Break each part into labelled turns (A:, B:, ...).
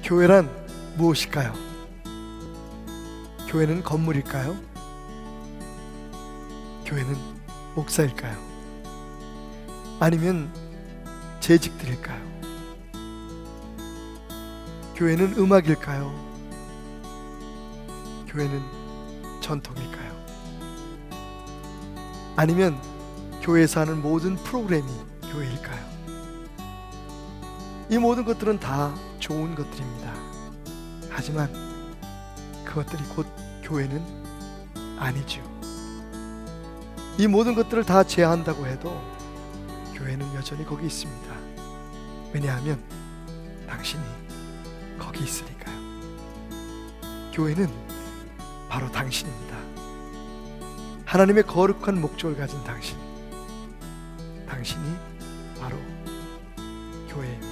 A: 교회란 무엇일까요? 교회는 건물일까요? 교회는 목사일까요? 아니면 재직들일까요? 교회는 음악일까요? 교회는 전통일까요? 아니면 교회에서 하는 모든 프로그램이 교회일까요? 이 모든 것들은 다 좋은 것들입니다. 하지만 그것들이 곧 교회는 아니죠. 이 모든 것들을 다 제한한다고 해도 교회는 여전히 거기 있습니다. 왜냐하면 당신이 거기 있으니까요. 교회는 바로 당신입니다. 하나님의 거룩한 목적을 가진 당신이 바로 교회입니다.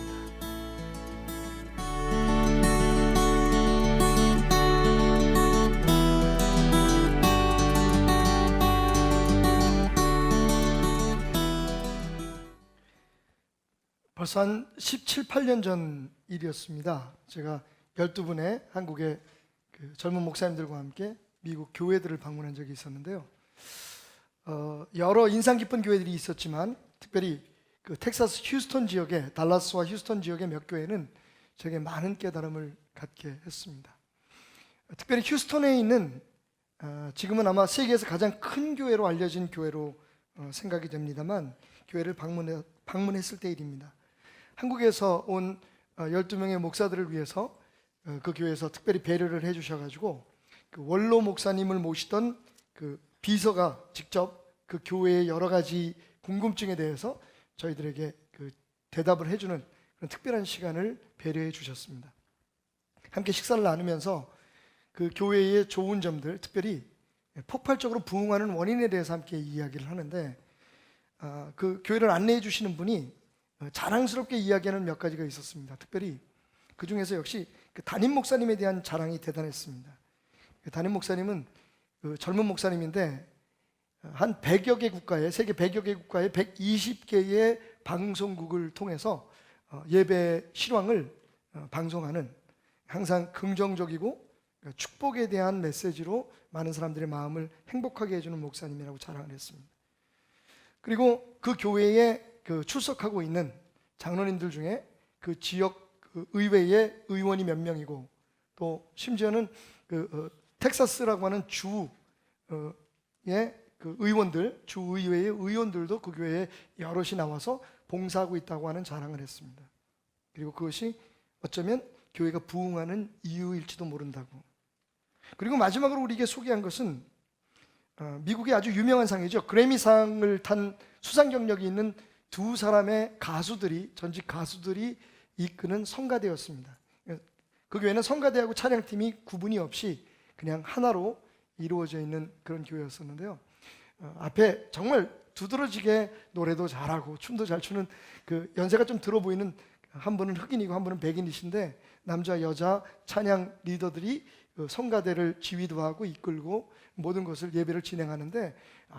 A: 벌써 한 17, 18년 전 일이었습니다. 제가 12분의 한국의 젊은 목사님들과 함께 미국 교회들을 방문한 적이 있었는데요. 여러 인상 깊은 교회들이 있었지만 특별히 텍사스 휴스턴 지역의 달라스와 휴스턴 지역의 몇 교회는 제게 많은 깨달음을 갖게 했습니다. 특별히 휴스턴에 있는 지금은 아마 세계에서 가장 큰 교회로 알려진 교회로 생각이 됩니다만 교회를 방문했을 때 일입니다. 한국에서 온 12명의 목사들을 위해서 그 교회에서 특별히 배려를 해주셔가지고 원로 목사님을 모시던 비서가 직접 그 교회의 여러 가지 궁금증에 대해서 저희들에게 대답을 해주는 그런 특별한 시간을 배려해 주셨습니다. 함께 식사를 나누면서 그 교회의 좋은 점들, 특별히 폭발적으로 부흥하는 원인에 대해서 함께 이야기를 하는데 그 교회를 안내해 주시는 분이 자랑스럽게 이야기하는 몇 가지가 있었습니다. 특별히 그 중에서 역시 담임 목사님에 대한 자랑이 대단했습니다. 담임 목사님은 젊은 목사님인데 한 100여 개 국가에, 세계 100여 개 국가에 120개의 방송국을 통해서 예배 실황을 방송하는 항상 긍정적이고 축복에 대한 메시지로 많은 사람들의 마음을 행복하게 해주는 목사님이라고 자랑을 했습니다. 그리고 그 교회에 출석하고 있는 장로님들 중에 그 지역 의회의 의원이 몇 명이고 또 심지어는 텍사스라고 하는 주의 의원들, 주의회의 의원들도 그 교회에 여럿이 나와서 봉사하고 있다고 하는 자랑을 했습니다. 그리고 그것이 어쩌면 교회가 부흥하는 이유일지도 모른다고. 그리고 마지막으로 우리에게 소개한 것은 미국의 아주 유명한 상이죠. 그래미상을 탄 수상 경력이 있는 두 사람의 가수들이, 전직 가수들이 이끄는 성가대였습니다. 그 교회는 성가대하고 찬양팀이 구분이 없이 그냥 하나로 이루어져 있는 그런 교회였었는데요. 앞에 정말 두드러지게 노래도 잘하고 춤도 잘 추는 연세가 좀 들어 보이는 한 분은 흑인이고 한 분은 백인이신데 남자 여자 찬양 리더들이 성가대를 지휘도 하고 이끌고 모든 것을 예배를 진행하는데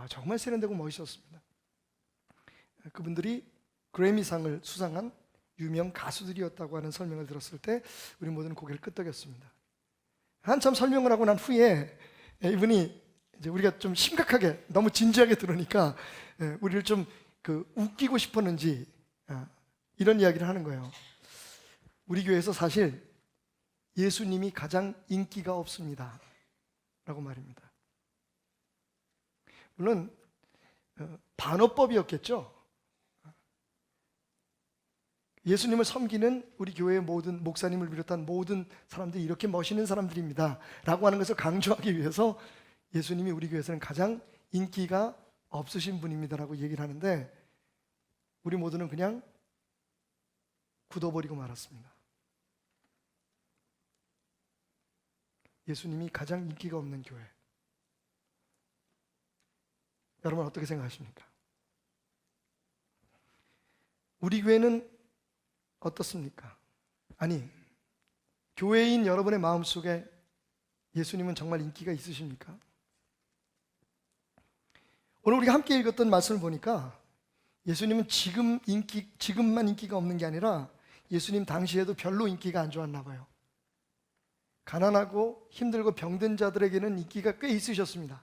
A: 정말 세련되고 멋있었습니다. 그분들이 그래미상을 수상한 유명 가수들이었다고 하는 설명을 들었을 때 우리 모두는 고개를 끄덕였습니다. 한참 설명을 하고 난 후에 이분이 이제 우리가 좀 심각하게 너무 진지하게 들으니까 우리를 좀 웃기고 싶었는지 이런 이야기를 하는 거예요. 우리 교회에서 사실 예수님이 가장 인기가 없습니다 라고 말입니다. 물론 반어법이었겠죠. 예수님을 섬기는 우리 교회의 모든 목사님을 비롯한 모든 사람들이 이렇게 멋있는 사람들입니다 라고 하는 것을 강조하기 위해서 예수님이 우리 교회에서는 가장 인기가 없으신 분입니다 라고 얘기를 하는데 우리 모두는 그냥 굳어버리고 말았습니다. 예수님이 가장 인기가 없는 교회. 여러분 어떻게 생각하십니까? 우리 교회는 어떻습니까? 아니, 교회인 여러분의 마음속에 예수님은 정말 인기가 있으십니까? 오늘 우리가 함께 읽었던 말씀을 보니까 예수님은 지금만 인기가 없는 게 아니라 예수님 당시에도 별로 인기가 안 좋았나 봐요. 가난하고 힘들고 병든 자들에게는 인기가 꽤 있으셨습니다.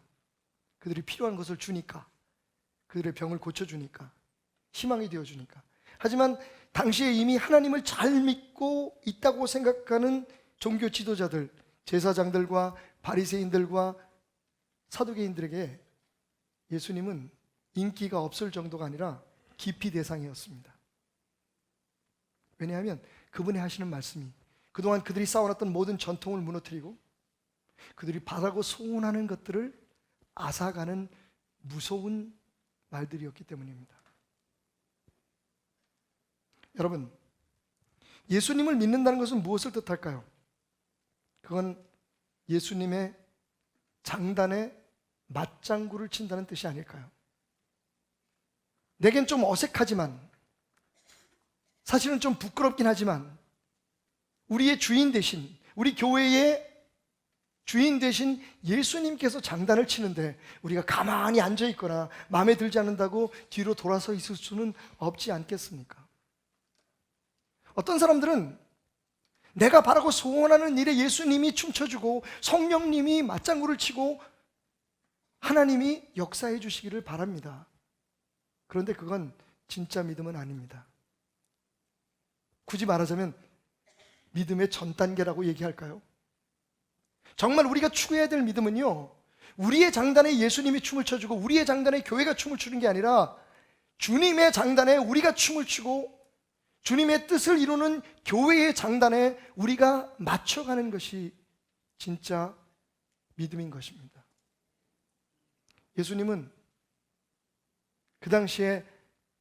A: 그들이 필요한 것을 주니까, 그들의 병을 고쳐주니까, 희망이 되어주니까. 하지만 당시에 이미 하나님을 잘 믿고 있다고 생각하는 종교 지도자들, 제사장들과 바리새인들과 사두개인들에게 예수님은 인기가 없을 정도가 아니라 기피 대상이었습니다. 왜냐하면 그분이 하시는 말씀이 그동안 그들이 쌓아놨던 모든 전통을 무너뜨리고 그들이 바라고 소원하는 것들을 앗아가는 무서운 말들이었기 때문입니다. 여러분, 예수님을 믿는다는 것은 무엇을 뜻할까요? 그건 예수님의 장단에 맞장구를 친다는 뜻이 아닐까요? 내겐 좀 어색하지만, 사실은 좀 부끄럽긴 하지만, 우리의 주인 대신, 우리 교회의 주인 대신 예수님께서 장단을 치는데 우리가 가만히 앉아 있거나 마음에 들지 않는다고 뒤로 돌아서 있을 수는 없지 않겠습니까? 어떤 사람들은 내가 바라고 소원하는 일에 예수님이 춤춰주고 성령님이 맞장구를 치고 하나님이 역사해 주시기를 바랍니다. 그런데 그건 진짜 믿음은 아닙니다. 굳이 말하자면 믿음의 전 단계라고 얘기할까요? 정말 우리가 추구해야 될 믿음은요, 우리의 장단에 예수님이 춤을 춰주고 우리의 장단에 교회가 춤을 추는 게 아니라 주님의 장단에 우리가 춤을 추고 주님의 뜻을 이루는 교회의 장단에 우리가 맞춰가는 것이 진짜 믿음인 것입니다. 예수님은 그 당시에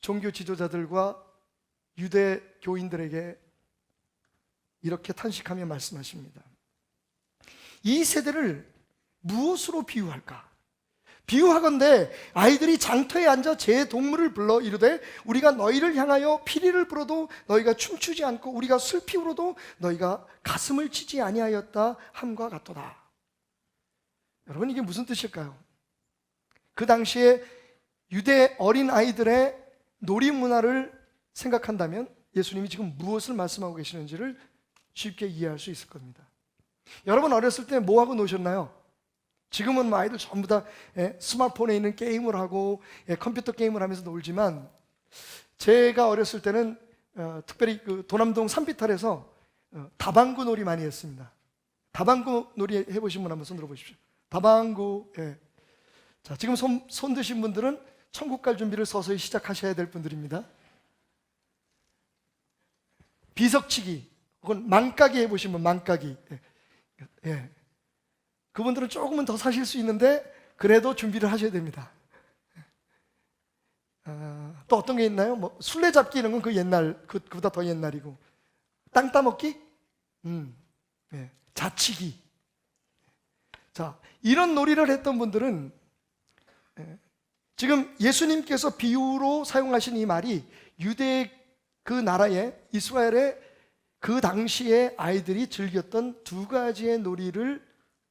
A: 종교 지도자들과 유대 교인들에게 이렇게 탄식하며 말씀하십니다. 이 세대를 무엇으로 비유할까? 비유하건대 아이들이 장터에 앉아 제 동물을 불러 이르되 우리가 너희를 향하여 피리를 불어도 너희가 춤추지 않고 우리가 슬피 울어도 너희가 가슴을 치지 아니하였다 함과 같도다. 여러분, 이게 무슨 뜻일까요? 그 당시에 유대 어린 아이들의 놀이 문화를 생각한다면 예수님이 지금 무엇을 말씀하고 계시는지를 쉽게 이해할 수 있을 겁니다. 여러분 어렸을 때 뭐 하고 노셨나요? 지금은 뭐 아이들 전부 다 스마트폰에 있는 게임을 하고 컴퓨터 게임을 하면서 놀지만 제가 어렸을 때는 특별히 그 도남동 산비탈에서 다방구 놀이 많이 했습니다. 다방구 놀이 해보신 분 한번 손 들어보십시오. 다방구. 자, 지금 손 드신 분들은 천국 갈 준비를 서서히 시작하셔야 될 분들입니다. 비석치기 혹은 망까기 해보신 분, 망까기. 그분들은 조금은 더 사실 수 있는데 그래도 준비를 하셔야 됩니다. 또 어떤 게 있나요? 뭐 술래잡기 이런 건 그 옛날, 그보다 더 옛날이고, 땅 따먹기, 자치기. 자, 이런 놀이를 했던 분들은 지금 예수님께서 비유로 사용하신 이 말이 유대 그 나라의 이스라엘의 그 당시에 아이들이 즐겼던 두 가지의 놀이를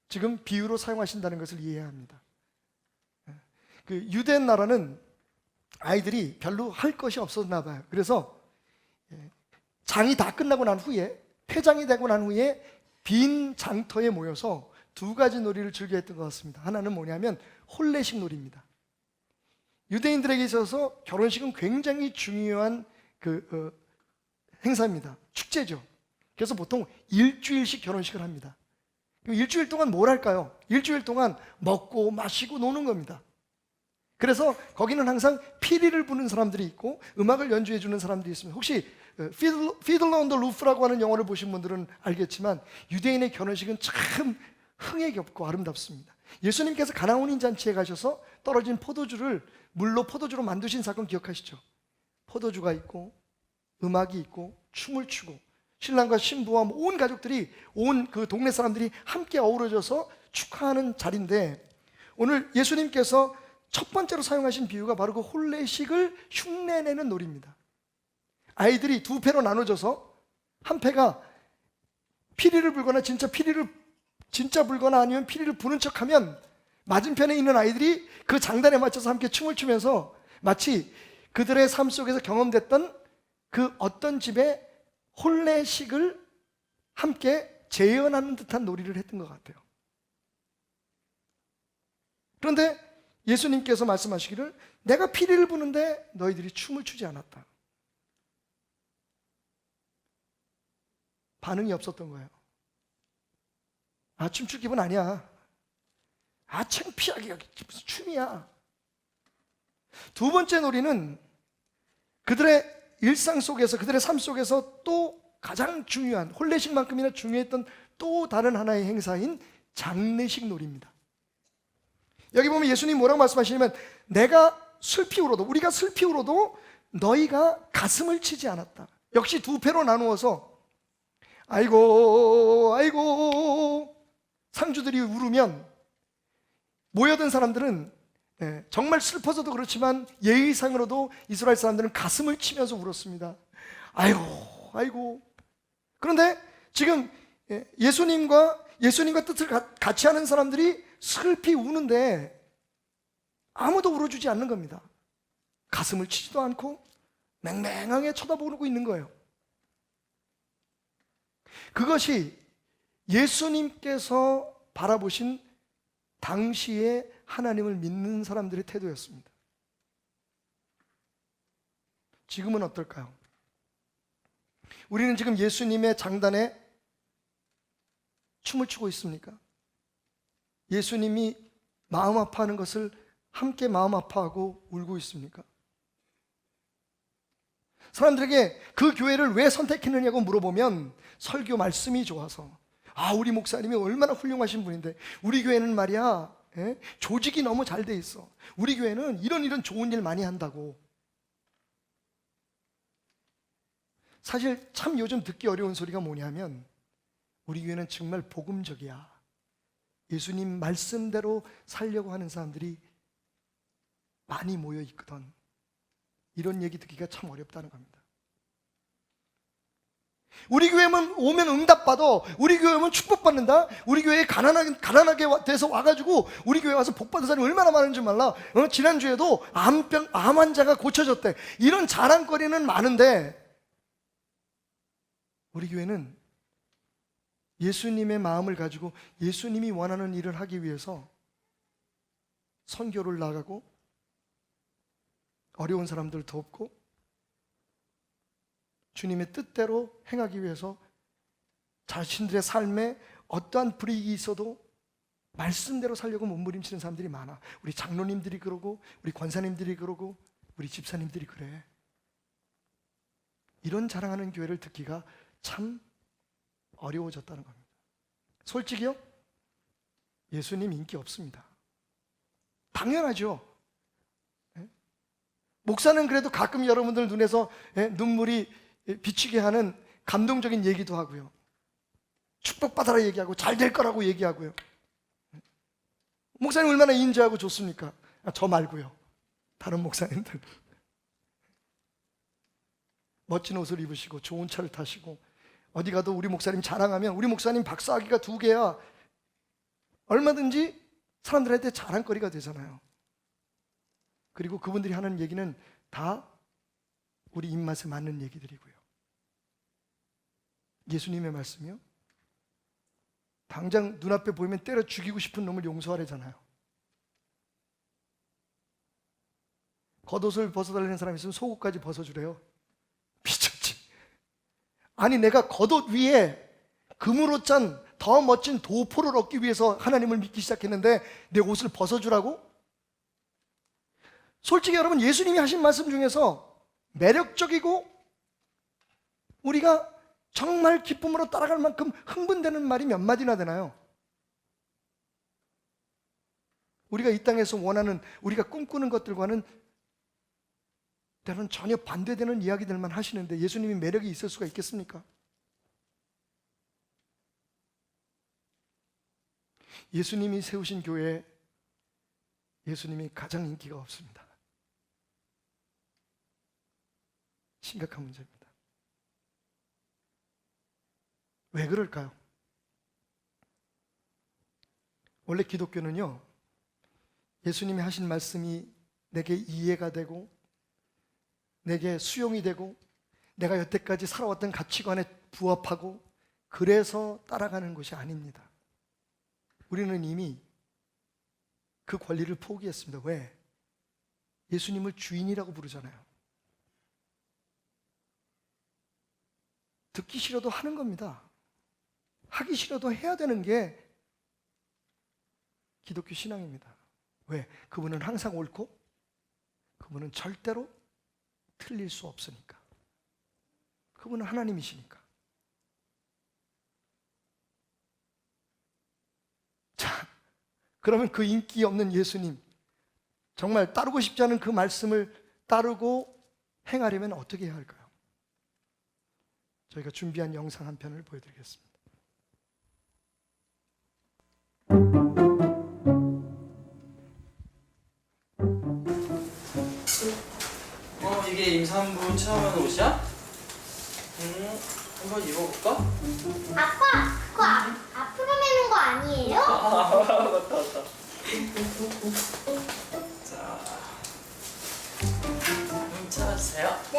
A: 지금 비유로 사용하신다는 것을 이해해야 합니다. 그 유대 나라는 아이들이 별로 할 것이 없었나 봐요. 그래서 장이 다 끝나고 난 후에, 폐장이 되고 난 후에 빈 장터에 모여서 두 가지 놀이를 즐겨 했던 것 같습니다. 하나는 뭐냐면 혼례식 놀이입니다. 유대인들에게 있어서 결혼식은 굉장히 중요한 행사입니다. 축제죠. 그래서 보통 일주일씩 결혼식을 합니다. 일주일 동안 뭘 할까요? 일주일 동안 먹고 마시고 노는 겁니다. 그래서 거기는 항상 피리를 부는 사람들이 있고 음악을 연주해 주는 사람들이 있습니다. 혹시 Fiddler on the Roof라고 하는 영화를 보신 분들은 알겠지만 유대인의 결혼식은 참 흥에 겹고 아름답습니다. 예수님께서 가나 혼인 잔치에 가셔서 떨어진 포도주를 물로 포도주로 만드신 사건 기억하시죠? 포도주가 있고 음악이 있고 춤을 추고 신랑과 신부와 온 가족들이, 온 그 동네 사람들이 함께 어우러져서 축하하는 자리인데, 오늘 예수님께서 첫 번째로 사용하신 비유가 바로 그 혼례식을 흉내내는 놀이입니다. 아이들이 두 패로 나눠져서 한 패가 피리를 불거나 진짜 불거나 아니면 피리를 부는 척하면 맞은편에 있는 아이들이 그 장단에 맞춰서 함께 춤을 추면서 마치 그들의 삶 속에서 경험됐던 그 어떤 집의 혼례식을 함께 재현하는 듯한 놀이를 했던 것 같아요. 그런데 예수님께서 말씀하시기를 내가 피리를 부는데 너희들이 춤을 추지 않았다. 반응이 없었던 거예요. 아, 춤출 기분 아니야. 아, 창피하게 여기 무슨 춤이야. 두 번째 놀이는 그들의 일상 속에서, 그들의 삶 속에서 또 가장 중요한, 혼례식만큼이나 중요했던 또 다른 하나의 행사인 장례식 놀이입니다. 여기 보면 예수님이 뭐라고 말씀하시냐면 내가 슬피 울어도, 우리가 슬피 울어도 너희가 가슴을 치지 않았다. 역시 두 패로 나누어서 아이고 아이고 상주들이 울으면 모여든 사람들은 정말 슬퍼서도 그렇지만 예의상으로도 이스라엘 사람들은 가슴을 치면서 울었습니다. 아이고 아이고. 그런데 지금 예수님과 뜻을 같이 하는 사람들이 슬피 우는데 아무도 울어주지 않는 겁니다. 가슴을 치지도 않고 맹맹하게 쳐다보고 있는 거예요. 그것이 예수님께서 바라보신 당시에 하나님을 믿는 사람들의 태도였습니다. 지금은 어떨까요? 우리는 지금 예수님의 장단에 춤을 추고 있습니까? 예수님이 마음 아파하는 것을 함께 마음 아파하고 울고 있습니까? 사람들에게 그 교회를 왜 선택했느냐고 물어보면 설교 말씀이 좋아서, 아, 우리 목사님이 얼마나 훌륭하신 분인데, 우리 교회는 말이야, 조직이 너무 잘 돼 있어. 우리 교회는 이런 좋은 일 많이 한다고. 사실 참 요즘 듣기 어려운 소리가 뭐냐면 우리 교회는 정말 복음적이야. 예수님 말씀대로 살려고 하는 사람들이 많이 모여 있거든. 이런 얘기 듣기가 참 어렵다는 겁니다. 우리 교회만 오면 응답받아. 우리 교회 오면 축복받는다. 우리 교회에 가난하게 돼서 와가지고 우리 교회 와서 복받은 사람이 얼마나 많은지 몰라. 지난주에도 암 환자가 고쳐졌대. 이런 자랑거리는 많은데 우리 교회는 예수님의 마음을 가지고 예수님이 원하는 일을 하기 위해서 선교를 나가고 어려운 사람들 돕고 주님의 뜻대로 행하기 위해서 자신들의 삶에 어떠한 불이익이 있어도 말씀대로 살려고 몸부림치는 사람들이 많아. 우리 장로님들이 그러고 우리 권사님들이 그러고 우리 집사님들이 그래. 이런 자랑하는 교회를 듣기가 참 어려워졌다는 겁니다. 솔직히요, 예수님 인기 없습니다. 당연하죠. 목사는 그래도 가끔 여러분들 눈에서 눈물이 비치게 하는 감동적인 얘기도 하고요, 축복받아라 얘기하고 잘 될 거라고 얘기하고요. 목사님 얼마나 인자하고 좋습니까? 저 말고요, 다른 목사님들 멋진 옷을 입으시고 좋은 차를 타시고 어디 가도 우리 목사님 자랑하면 우리 목사님 박사학위가 2개야 얼마든지 사람들한테 자랑거리가 되잖아요. 그리고 그분들이 하는 얘기는 다 우리 입맛에 맞는 얘기들이고요. 예수님의 말씀이요, 당장 눈앞에 보이면 때려 죽이고 싶은 놈을 용서하래잖아요. 겉옷을 벗어달라는 사람이 있으면 속옷까지 벗어주래요. 미쳤지. 아니, 내가 겉옷 위에 금으로 짠 더 멋진 도포를 얻기 위해서 하나님을 믿기 시작했는데 내 옷을 벗어주라고? 솔직히 여러분, 예수님이 하신 말씀 중에서 매력적이고 우리가 정말 기쁨으로 따라갈 만큼 흥분되는 말이 몇 마디나 되나요? 우리가 이 땅에서 원하는, 우리가 꿈꾸는 것들과는 때로는 전혀 반대되는 이야기들만 하시는데 예수님이 매력이 있을 수가 있겠습니까? 예수님이 세우신 교회에 예수님이 가장 인기가 없습니다. 심각한 문제입니다. 왜 그럴까요? 원래 기독교는요, 예수님이 하신 말씀이 내게 이해가 되고 내게 수용이 되고 내가 여태까지 살아왔던 가치관에 부합하고 그래서 따라가는 것이 아닙니다. 우리는 이미 그 권리를 포기했습니다. 왜? 예수님을 주인이라고 부르잖아요. 듣기 싫어도 하는 겁니다. 하기 싫어도 해야 되는 게 기독교 신앙입니다. 왜? 그분은 항상 옳고 그분은 절대로 틀릴 수 없으니까. 그분은 하나님이시니까. 자, 그러면 그 인기 없는 예수님, 정말 따르고 싶지 않은 그 말씀을 따르고 행하려면 어떻게 해야 할까요? 저희가 준비한 영상 한 편을 보여드리겠습니다.
B: 이게 임산부 체험하는 옷이야? 한번 입어볼까?
C: 아빠, 그거 앞으로 매는 거 아니에요?
B: 맞다. 자, 찾아주세요.
C: 네.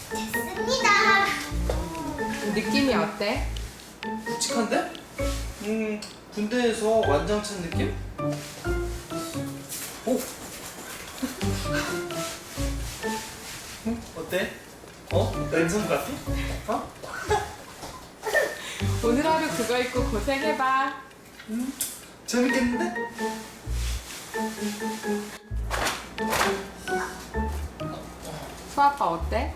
C: 됐습니다.
D: 느낌이 어때?
B: 묵직한데? 군대에서 완장 찬 느낌? 오! 어때? 나 임산부 같아?
D: 오늘 하루 그거 입고 고생해봐.
B: 재밌겠는데?
D: 수아빠 어때?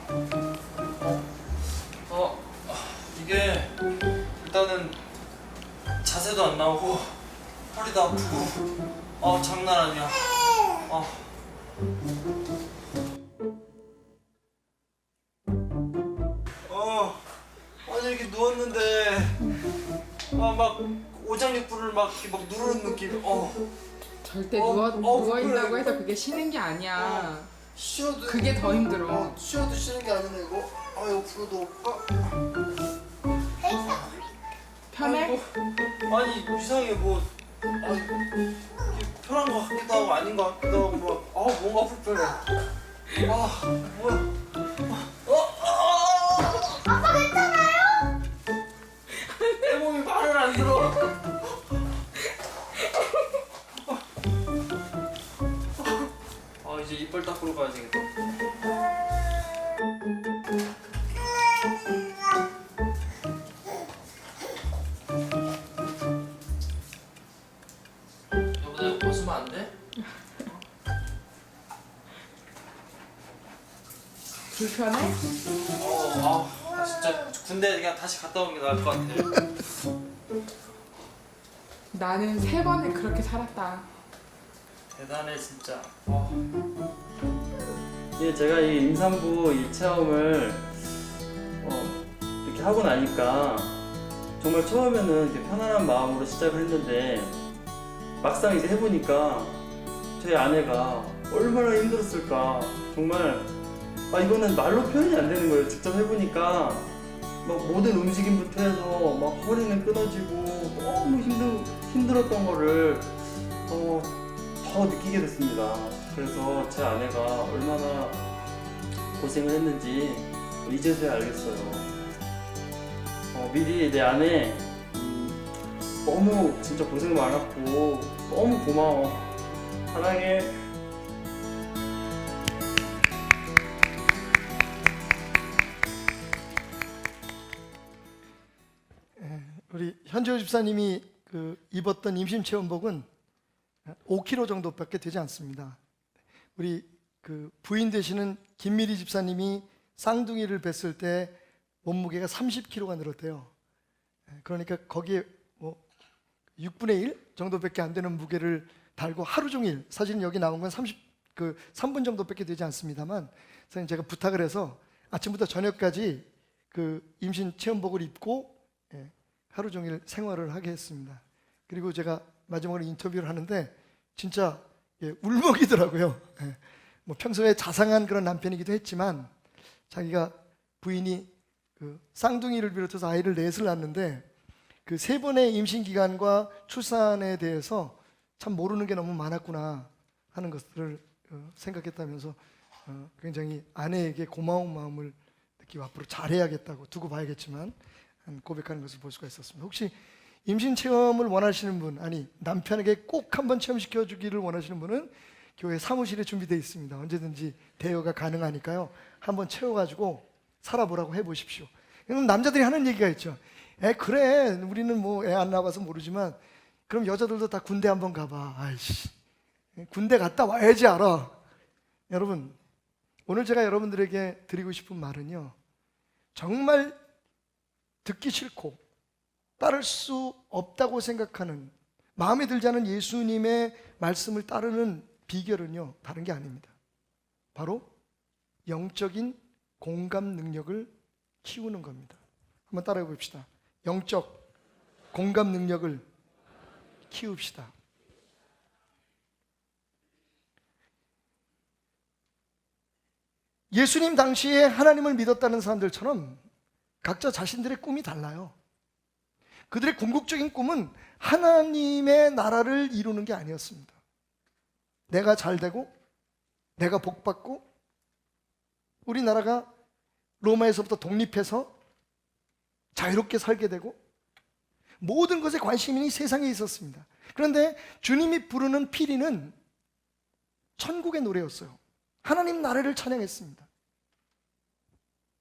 B: 이게 일단은 자세도 안 나오고 허리도 아프고 장난 아니야. 아니 이렇게 누웠는데 막 오장육부를 막 이렇게 막 누르는 느낌.
D: 절대
B: 그래.
D: 누워있다고 해서 그게 쉬는 게 아니야.
B: 쉬어도
D: 그게 더 힘들어.
B: 쉬어도 쉬는 게 아니네 이거. 옆으로 놓을까?
D: 편해?
B: 아니 이상해 뭐 이게 편한 것 같기도 하고 아닌 것 같기도 하고 막 뭔가 불편해. 뭐야?
C: 아빠 괜찮아요?
B: 내 몸이 말을 안 들어. 이제 이빨 닦으러 가야 되겠다. 여보, 나 이거 벗으면 안 돼?
D: 불편해?
B: 진짜 군대 그냥 다시 갔다 오는 게 나을 것 같아.
D: 나는 3번을 그렇게 살았다.
B: 대단해 진짜. 예, 제가 이 임산부 이 체험을 이렇게 하고 나니까 정말 처음에는 이렇게 편안한 마음으로 시작을 했는데 막상 이제 해보니까 제 아내가 얼마나 힘들었을까. 정말 이거는 말로 표현이 안 되는 거예요. 직접 해보니까 막 모든 움직임부터 해서 막 허리는 끊어지고 너무 힘들었던 거를 더 느끼게 됐습니다. 그래서 제 아내가 얼마나 고생을 했는지 이제서야 알겠어요. 미리 내 아내 너무 진짜 고생 많았고 너무 고마워. 사랑해.
A: 우리 현재호 집사님이 입었던 임신 체험복은 5kg 정도밖에 되지 않습니다. 우리 부인 되시는 김미리 집사님이 쌍둥이를 뵀을 때 몸무게가 30kg가 늘었대요. 그러니까 거기에 6분의 1 정도밖에 안 되는 무게를 달고 하루 종일, 사진 여기 나온 건 3분 정도밖에 되지 않습니다만, 선생님 제가 부탁을 해서 아침부터 저녁까지 임신 체험복을 입고 하루 종일 생활을 하게 했습니다. 그리고 제가 마지막으로 인터뷰를 하는데 진짜 울먹이더라고요. 평소에 자상한 그런 남편이기도 했지만 자기가 부인이 쌍둥이를 비롯해서 아이를 넷을 낳았는데 그 3번의 임신 기간과 출산에 대해서 참 모르는 게 너무 많았구나 하는 것들을 생각했다면서 굉장히 아내에게 고마운 마음을 느끼고 앞으로 잘해야겠다고 두고 봐야겠지만 고백하는 것을 볼 수가 있었습니다. 혹시 임신 체험을 원하시는 분, 아니 남편에게 꼭 한번 체험시켜 주기를 원하시는 분은 교회 사무실에 준비되어 있습니다. 언제든지 대여가 가능하니까요. 한번 채워가지고 살아보라고 해보십시오. 그럼 남자들이 하는 얘기가 있죠. 그래, 우리는 뭐 애 안 낳아봐서 모르지만 그럼 여자들도 다 군대 한번 가봐. 아이씨, 군대 갔다 와야지 알아. 여러분, 오늘 제가 여러분들에게 드리고 싶은 말은요, 정말 듣기 싫고 따를 수 없다고 생각하는, 마음에 들지 않은 예수님의 말씀을 따르는 비결은요, 다른 게 아닙니다. 바로 영적인 공감 능력을 키우는 겁니다. 한번 따라해 봅시다. 영적 공감 능력을 키웁시다. 예수님 당시에 하나님을 믿었다는 사람들처럼 각자 자신들의 꿈이 달라요. 그들의 궁극적인 꿈은 하나님의 나라를 이루는 게 아니었습니다. 내가 잘 되고 내가 복받고 우리나라가 로마에서부터 독립해서 자유롭게 살게 되고 모든 것에 관심이 세상에 있었습니다. 그런데 주님이 부르는 피리는 천국의 노래였어요. 하나님 나라를 찬양했습니다.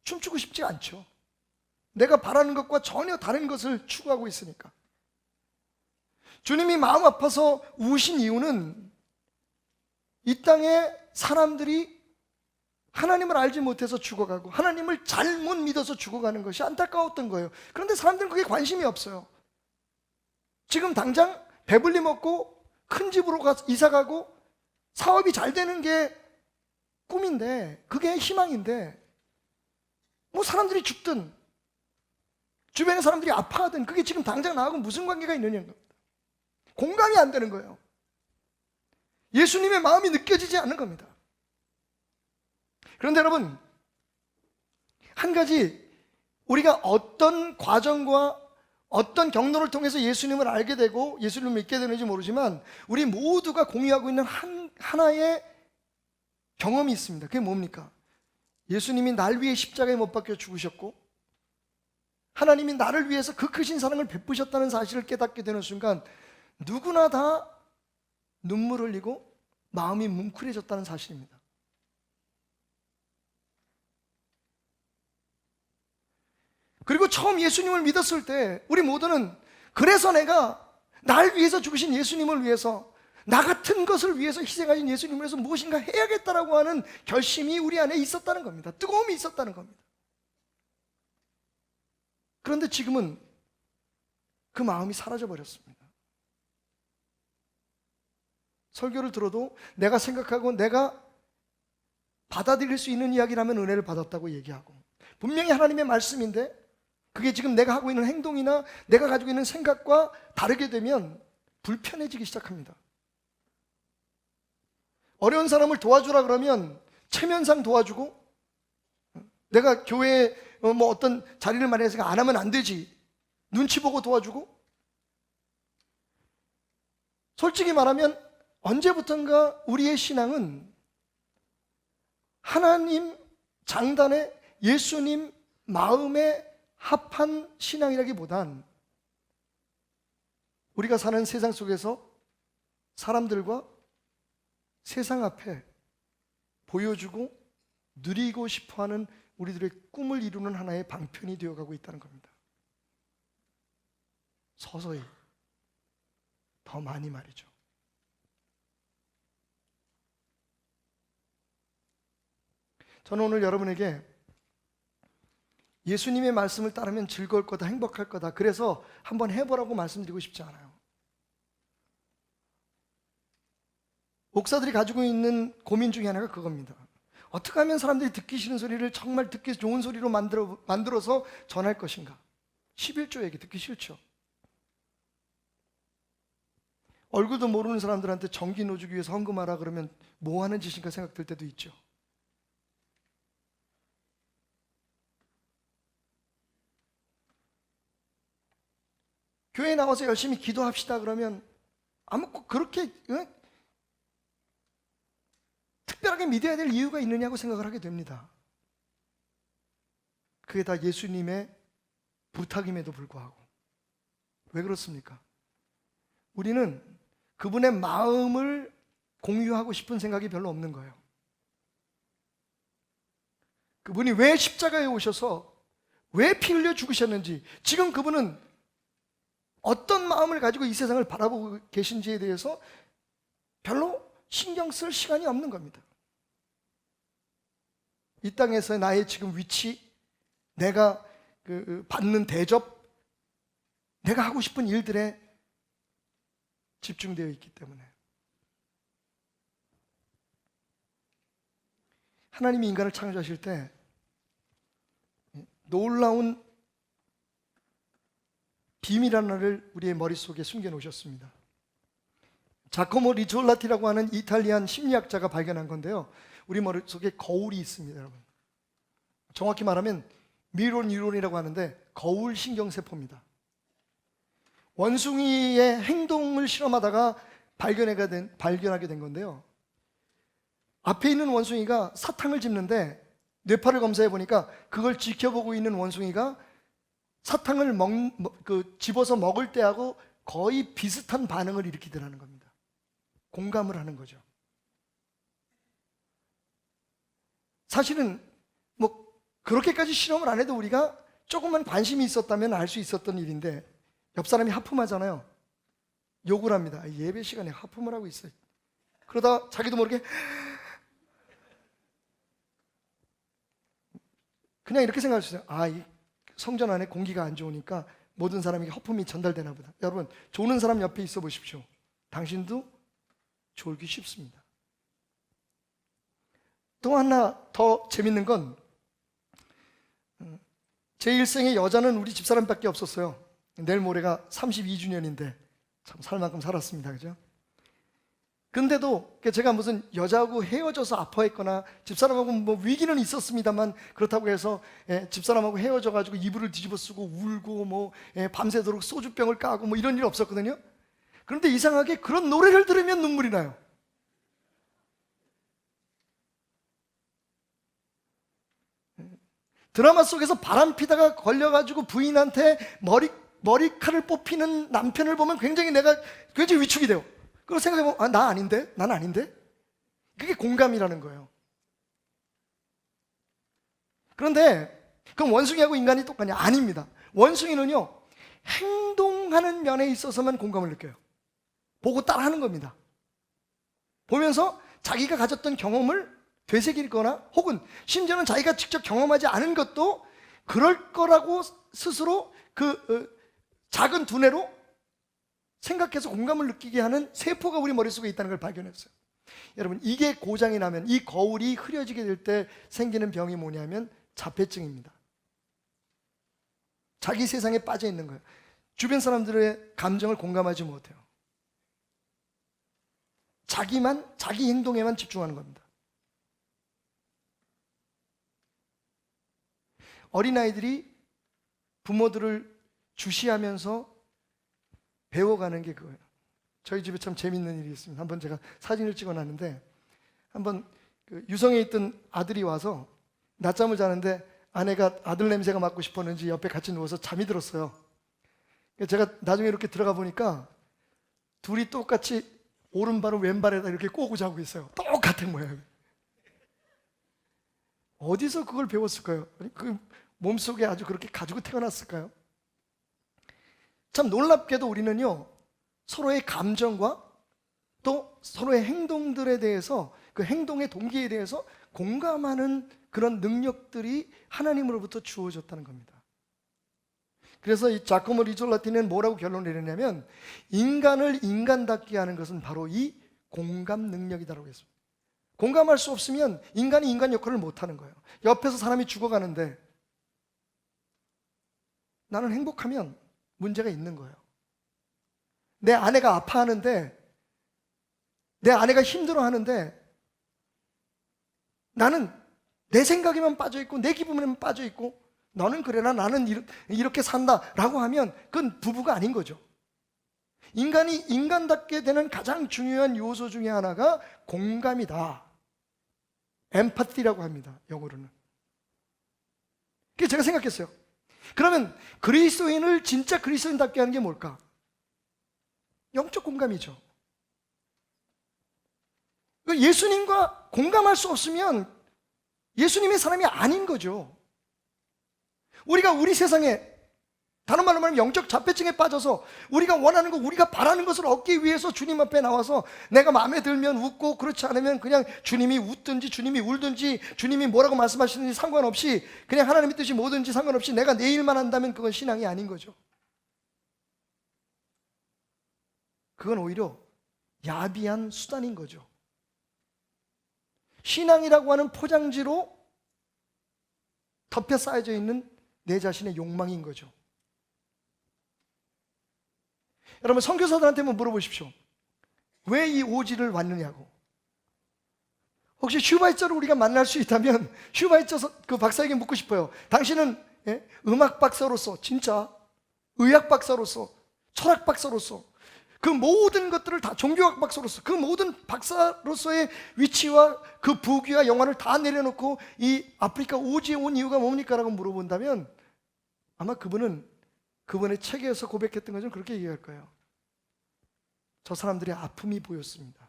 A: 춤추고 싶지 않죠. 내가 바라는 것과 전혀 다른 것을 추구하고 있으니까. 주님이 마음 아파서 우신 이유는 이 땅에 사람들이 하나님을 알지 못해서 죽어가고 하나님을 잘못 믿어서 죽어가는 것이 안타까웠던 거예요. 그런데 사람들은 그게 관심이 없어요. 지금 당장 배불리 먹고 큰 집으로 이사 가고 사업이 잘 되는 게 꿈인데, 그게 희망인데, 뭐 사람들이 죽든 주변의 사람들이 아파하든 그게 지금 당장 나하고 무슨 관계가 있느냐는 겁니다. 공감이 안 되는 거예요. 예수님의 마음이 느껴지지 않는 겁니다. 그런데 여러분, 한 가지, 우리가 어떤 과정과 어떤 경로를 통해서 예수님을 알게 되고 예수님을 믿게 되는지 모르지만 우리 모두가 공유하고 있는 하나의 경험이 있습니다. 그게 뭡니까? 예수님이 날 위해 십자가에 못 박혀 죽으셨고 하나님이 나를 위해서 그 크신 사랑을 베푸셨다는 사실을 깨닫게 되는 순간 누구나 다 눈물 흘리고 마음이 뭉클해졌다는 사실입니다. 그리고 처음 예수님을 믿었을 때 우리 모두는, 그래서 내가 날 위해서 죽으신 예수님을 위해서, 나 같은 것을 위해서 희생하신 예수님을 위해서 무엇인가 해야겠다라고 하는 결심이 우리 안에 있었다는 겁니다. 뜨거움이 있었다는 겁니다. 그런데 지금은 그 마음이 사라져 버렸습니다. 설교를 들어도 내가 생각하고 내가 받아들일 수 있는 이야기라면 은혜를 받았다고 얘기하고, 분명히 하나님의 말씀인데 그게 지금 내가 하고 있는 행동이나 내가 가지고 있는 생각과 다르게 되면 불편해지기 시작합니다. 어려운 사람을 도와주라 그러면 체면상 도와주고, 내가 교회에 뭐 어떤 자리를 마련해서 안 하면 안 되지, 눈치 보고 도와주고, 솔직히 말하면 언제부턴가 우리의 신앙은 하나님 장단에 예수님 마음에 합한 신앙이라기보단 우리가 사는 세상 속에서 사람들과 세상 앞에 보여주고 누리고 싶어하는 우리들의 꿈을 이루는 하나의 방편이 되어가고 있다는 겁니다. 서서히, 더 많이 말이죠. 저는 오늘 여러분에게 예수님의 말씀을 따르면 즐거울 거다, 행복할 거다, 그래서 한번 해보라고 말씀드리고 싶지 않아요. 목사들이 가지고 있는 고민 중에 하나가 그겁니다. 어떻게 하면 사람들이 듣기 싫은 소리를 정말 듣기 좋은 소리로 만들어서 전할 것인가? 11조 얘기 듣기 싫죠. 얼굴도 모르는 사람들한테 전기 노주기 위해서 헌금하라 그러면 뭐 하는 짓인가 생각될 때도 있죠. 교회에 나와서 열심히 기도합시다 그러면 그렇게 특별하게 믿어야 될 이유가 있느냐고 생각을 하게 됩니다. 그게 다 예수님의 부탁임에도 불구하고. 왜 그렇습니까? 우리는 그분의 마음을 공유하고 싶은 생각이 별로 없는 거예요. 그분이 왜 십자가에 오셔서 왜 피 흘려 죽으셨는지, 지금 그분은 어떤 마음을 가지고 이 세상을 바라보고 계신지에 대해서 별로 신경 쓸 시간이 없는 겁니다. 이 땅에서 나의 지금 위치, 내가 받는 대접, 내가 하고 싶은 일들에 집중되어 있기 때문에. 하나님이 인간을 창조하실 때 놀라운 비밀 하나를 우리의 머릿속에 숨겨놓으셨습니다. 자코모 리졸라티라고 하는 이탈리안 심리학자가 발견한 건데요, 우리 머릿속에 거울이 있습니다, 여러분. 정확히 말하면 미러 뉴런이라고 하는데 거울 신경세포입니다. 원숭이의 행동을 실험하다가 발견하게 된 건데요, 앞에 있는 원숭이가 사탕을 집는데 뇌파를 검사해 보니까 그걸 지켜보고 있는 원숭이가 사탕을 집어서 먹을 때하고 거의 비슷한 반응을 일으키더라는 겁니다. 공감을 하는 거죠. 사실은 뭐 그렇게까지 실험을 안 해도 우리가 조금만 관심이 있었다면 알 수 있었던 일인데, 옆 사람이 하품하잖아요. 욕을 합니다. 예배 시간에 하품을 하고 있어요. 그러다 자기도 모르게 그냥 이렇게 생각할 수 있어요. 이 성전 안에 공기가 안 좋으니까 모든 사람에게 허품이 전달되나 보다. 여러분, 조는 사람 옆에 있어 보십시오. 당신도 졸기 쉽습니다. 또 하나 더 재밌는 건, 제 일생에 여자는 우리 집사람밖에 없었어요. 내일 모레가 32주년인데 참 살 만큼 살았습니다, 그죠? 근데도 제가 무슨 여자하고 헤어져서 아파했거나 집사람하고 뭐 위기는 있었습니다만, 그렇다고 해서 집사람하고 헤어져가지고 이불을 뒤집어 쓰고 울고 뭐 밤새도록 소주병을 까고 뭐 이런 일 없었거든요. 그런데 이상하게 그런 노래를 들으면 눈물이 나요. 드라마 속에서 바람피다가 걸려가지고 부인한테 머리칼을 뽑히는 남편을 보면 굉장히 위축이 돼요. 그걸 생각해보면 나 아닌데? 난 아닌데? 그게 공감이라는 거예요. 그런데 그럼 원숭이하고 인간이 똑같냐? 아닙니다. 원숭이는요, 행동하는 면에 있어서만 공감을 느껴요. 보고 따라하는 겁니다. 보면서 자기가 가졌던 경험을 되새기거나, 혹은 심지어는 자기가 직접 경험하지 않은 것도 그럴 거라고 스스로 작은 두뇌로 생각해서 공감을 느끼게 하는 세포가 우리 머릿속에 있다는 걸 발견했어요. 여러분, 이게 고장이 나면, 이 거울이 흐려지게 될 때 생기는 병이 뭐냐면 자폐증입니다. 자기 세상에 빠져 있는 거예요. 주변 사람들의 감정을 공감하지 못해요. 자기 행동에만 집중하는 겁니다. 어린아이들이 부모들을 주시하면서 배워가는 게 그거예요. 저희 집에 참 재밌는 일이 있습니다. 한번 제가 사진을 찍어놨는데, 한번 유성에 있던 아들이 와서 낮잠을 자는데 아내가 아들 냄새가 맡고 싶었는지 옆에 같이 누워서 잠이 들었어요. 제가 나중에 이렇게 들어가 보니까 둘이 똑같이 오른발을 왼발에다 이렇게 꼬고 자고 있어요. 똑같은 거예요. 어디서 그걸 배웠을까요? 그 몸속에 아주 그렇게 가지고 태어났을까요? 참 놀랍게도 우리는요, 서로의 감정과 또 서로의 행동들에 대해서, 그 행동의 동기에 대해서 공감하는 그런 능력들이 하나님으로부터 주어졌다는 겁니다. 그래서 이 자코모 리졸라티는 뭐라고 결론을 내렸냐면, 인간을 인간답게 하는 것은 바로 이 공감 능력이다라고 했습니다. 공감할 수 없으면 인간이 인간 역할을 못하는 거예요. 옆에서 사람이 죽어가는데 나는 행복하면 문제가 있는 거예요. 내 아내가 아파하는데, 내 아내가 힘들어하는데 나는 내 생각에만 빠져있고 내 기분에만 빠져있고, 너는 그래라, 나는 이렇게 산다 라고 하면 그건 부부가 아닌 거죠. 인간이 인간답게 되는 가장 중요한 요소 중에 하나가 공감이다. 엠파티라고 합니다. 영어로는. 그래서 제가 생각했어요. 그러면 그리스도인을 진짜 그리스도인답게 하는 게 뭘까? 영적 공감이죠. 예수님과 공감할 수 없으면 예수님의 사람이 아닌 거죠. 우리가 우리 세상에, 다른 말로 말하면 영적 자폐증에 빠져서 우리가 원하는 것, 우리가 바라는 것을 얻기 위해서 주님 앞에 나와서 내가 마음에 들면 웃고, 그렇지 않으면 그냥 주님이 웃든지 주님이 울든지 주님이 뭐라고 말씀하시는지 상관없이 그냥 하나님의 뜻이 뭐든지 상관없이 내가 내 일만 한다면 그건 신앙이 아닌 거죠. 그건 오히려 야비한 수단인 거죠. 신앙이라고 하는 포장지로 덮여 쌓여져 있는 내 자신의 욕망인 거죠. 여러분, 선교사들한테 한번 물어보십시오. 왜 이 오지를 왔느냐고. 혹시 슈바이처를 우리가 만날 수 있다면 슈바이처 그 박사에게 묻고 싶어요. 당신은 음악 박사로서, 진짜 의학 박사로서, 철학 박사로서, 그 모든 것들을 다, 종교학 박사로서 그 모든 박사로서의 위치와 그 부귀와 영화를 다 내려놓고 이 아프리카 오지에 온 이유가 뭡니까? 라고 물어본다면 아마 그분은 그분의 책에서 고백했던 것은 그렇게 얘기할 거예요. 저 사람들의 아픔이 보였습니다.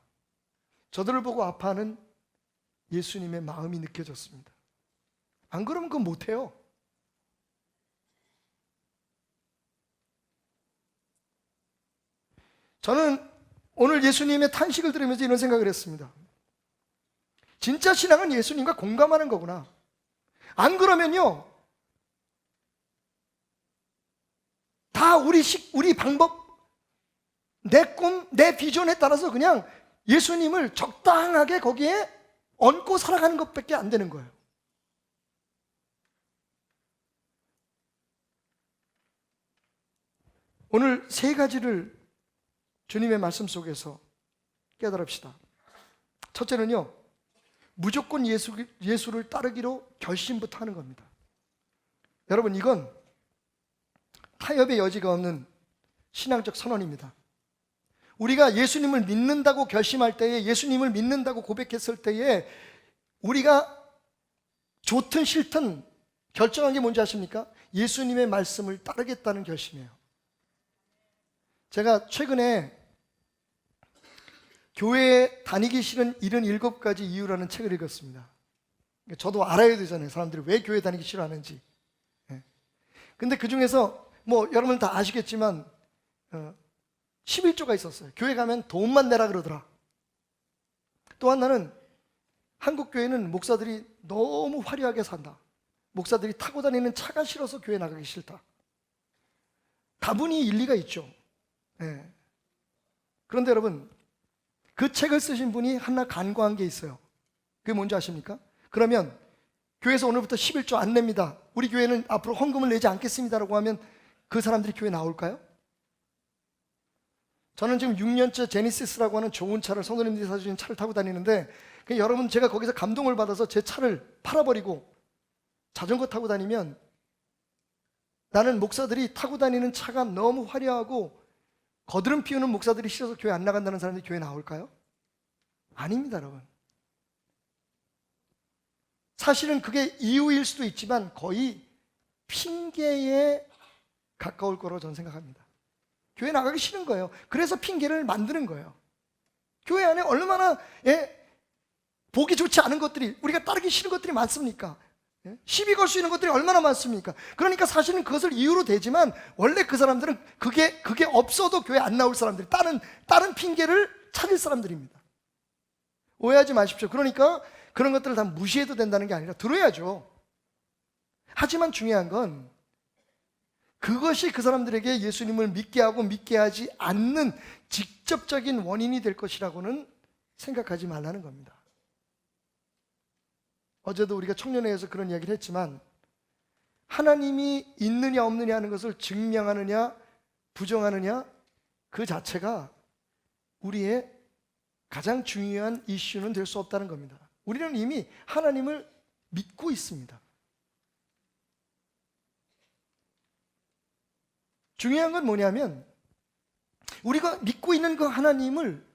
A: 저들을 보고 아파하는 예수님의 마음이 느껴졌습니다. 안 그러면 그건 못해요. 저는 오늘 예수님의 탄식을 들으면서 이런 생각을 했습니다. 진짜 신앙은 예수님과 공감하는 거구나. 안 그러면요, 다 우리 방법, 내 꿈, 내 비전에 따라서 그냥 예수님을 적당하게 거기에 얹고 살아가는 것밖에 안 되는 거예요. 오늘 세 가지를 주님의 말씀 속에서 깨달읍시다. 첫째는요, 무조건 예수를 따르기로 결심부터 하는 겁니다. 여러분, 이건 타협의 여지가 없는 신앙적 선언입니다. 우리가 예수님을 믿는다고 결심할 때에, 예수님을 믿는다고 고백했을 때에 우리가 좋든 싫든 결정한 게 뭔지 아십니까? 예수님의 말씀을 따르겠다는 결심이에요. 제가 최근에 교회에 다니기 싫은 77가지 이유라는 책을 읽었습니다. 저도 알아야 되잖아요. 사람들이 왜 교회 다니기 싫어하는지. 근데 그 중에서 뭐 여러분 다 아시겠지만 11조가 있었어요. 교회 가면 돈만 내라 그러더라. 또 하나는 한국 교회는 목사들이 너무 화려하게 산다. 목사들이 타고 다니는 차가 싫어서 교회 나가기 싫다. 다분히 일리가 있죠. 그런데 여러분, 그 책을 쓰신 분이 하나 간과한 게 있어요. 그게 뭔지 아십니까? 그러면 교회에서 오늘부터 11조 안 냅니다, 우리 교회는 앞으로 헌금을 내지 않겠습니다라고 하면 그 사람들이 교회 나올까요? 저는 지금 6년째 제니시스라고 하는 좋은 차를, 성도님들이 사주신 차를 타고 다니는데, 여러분, 제가 거기서 감동을 받아서 제 차를 팔아버리고 자전거 타고 다니면 나는 목사들이 타고 다니는 차가 너무 화려하고 거드름 피우는 목사들이 싫어서 교회 안 나간다는 사람들이 교회 나올까요? 아닙니다, 여러분. 사실은 그게 이유일 수도 있지만 거의 핑계에 가까울 거라고 저는 생각합니다. 교회 나가기 싫은 거예요. 그래서 핑계를 만드는 거예요. 교회 안에 얼마나 보기 좋지 않은 것들이, 우리가 따르기 싫은 것들이 많습니까? 시비 걸 수 있는 것들이 얼마나 많습니까? 그러니까 사실은 그것을 이유로 대지만 원래 그 사람들은 그게 없어도 교회 안 나올 사람들이, 다른 핑계를 찾을 사람들입니다. 오해하지 마십시오. 그러니까 그런 것들을 다 무시해도 된다는 게 아니라 들어야죠. 하지만 중요한 건 그것이 그 사람들에게 예수님을 믿게 하고 믿게 하지 않는 직접적인 원인이 될 것이라고는 생각하지 말라는 겁니다. 어제도 우리가 청년회에서 그런 이야기를 했지만, 하나님이 있느냐 없느냐 하는 것을 증명하느냐 부정하느냐, 그 자체가 우리의 가장 중요한 이슈는 될 수 없다는 겁니다. 우리는 이미 하나님을 믿고 있습니다. 중요한 건 뭐냐면, 우리가 믿고 있는 그 하나님을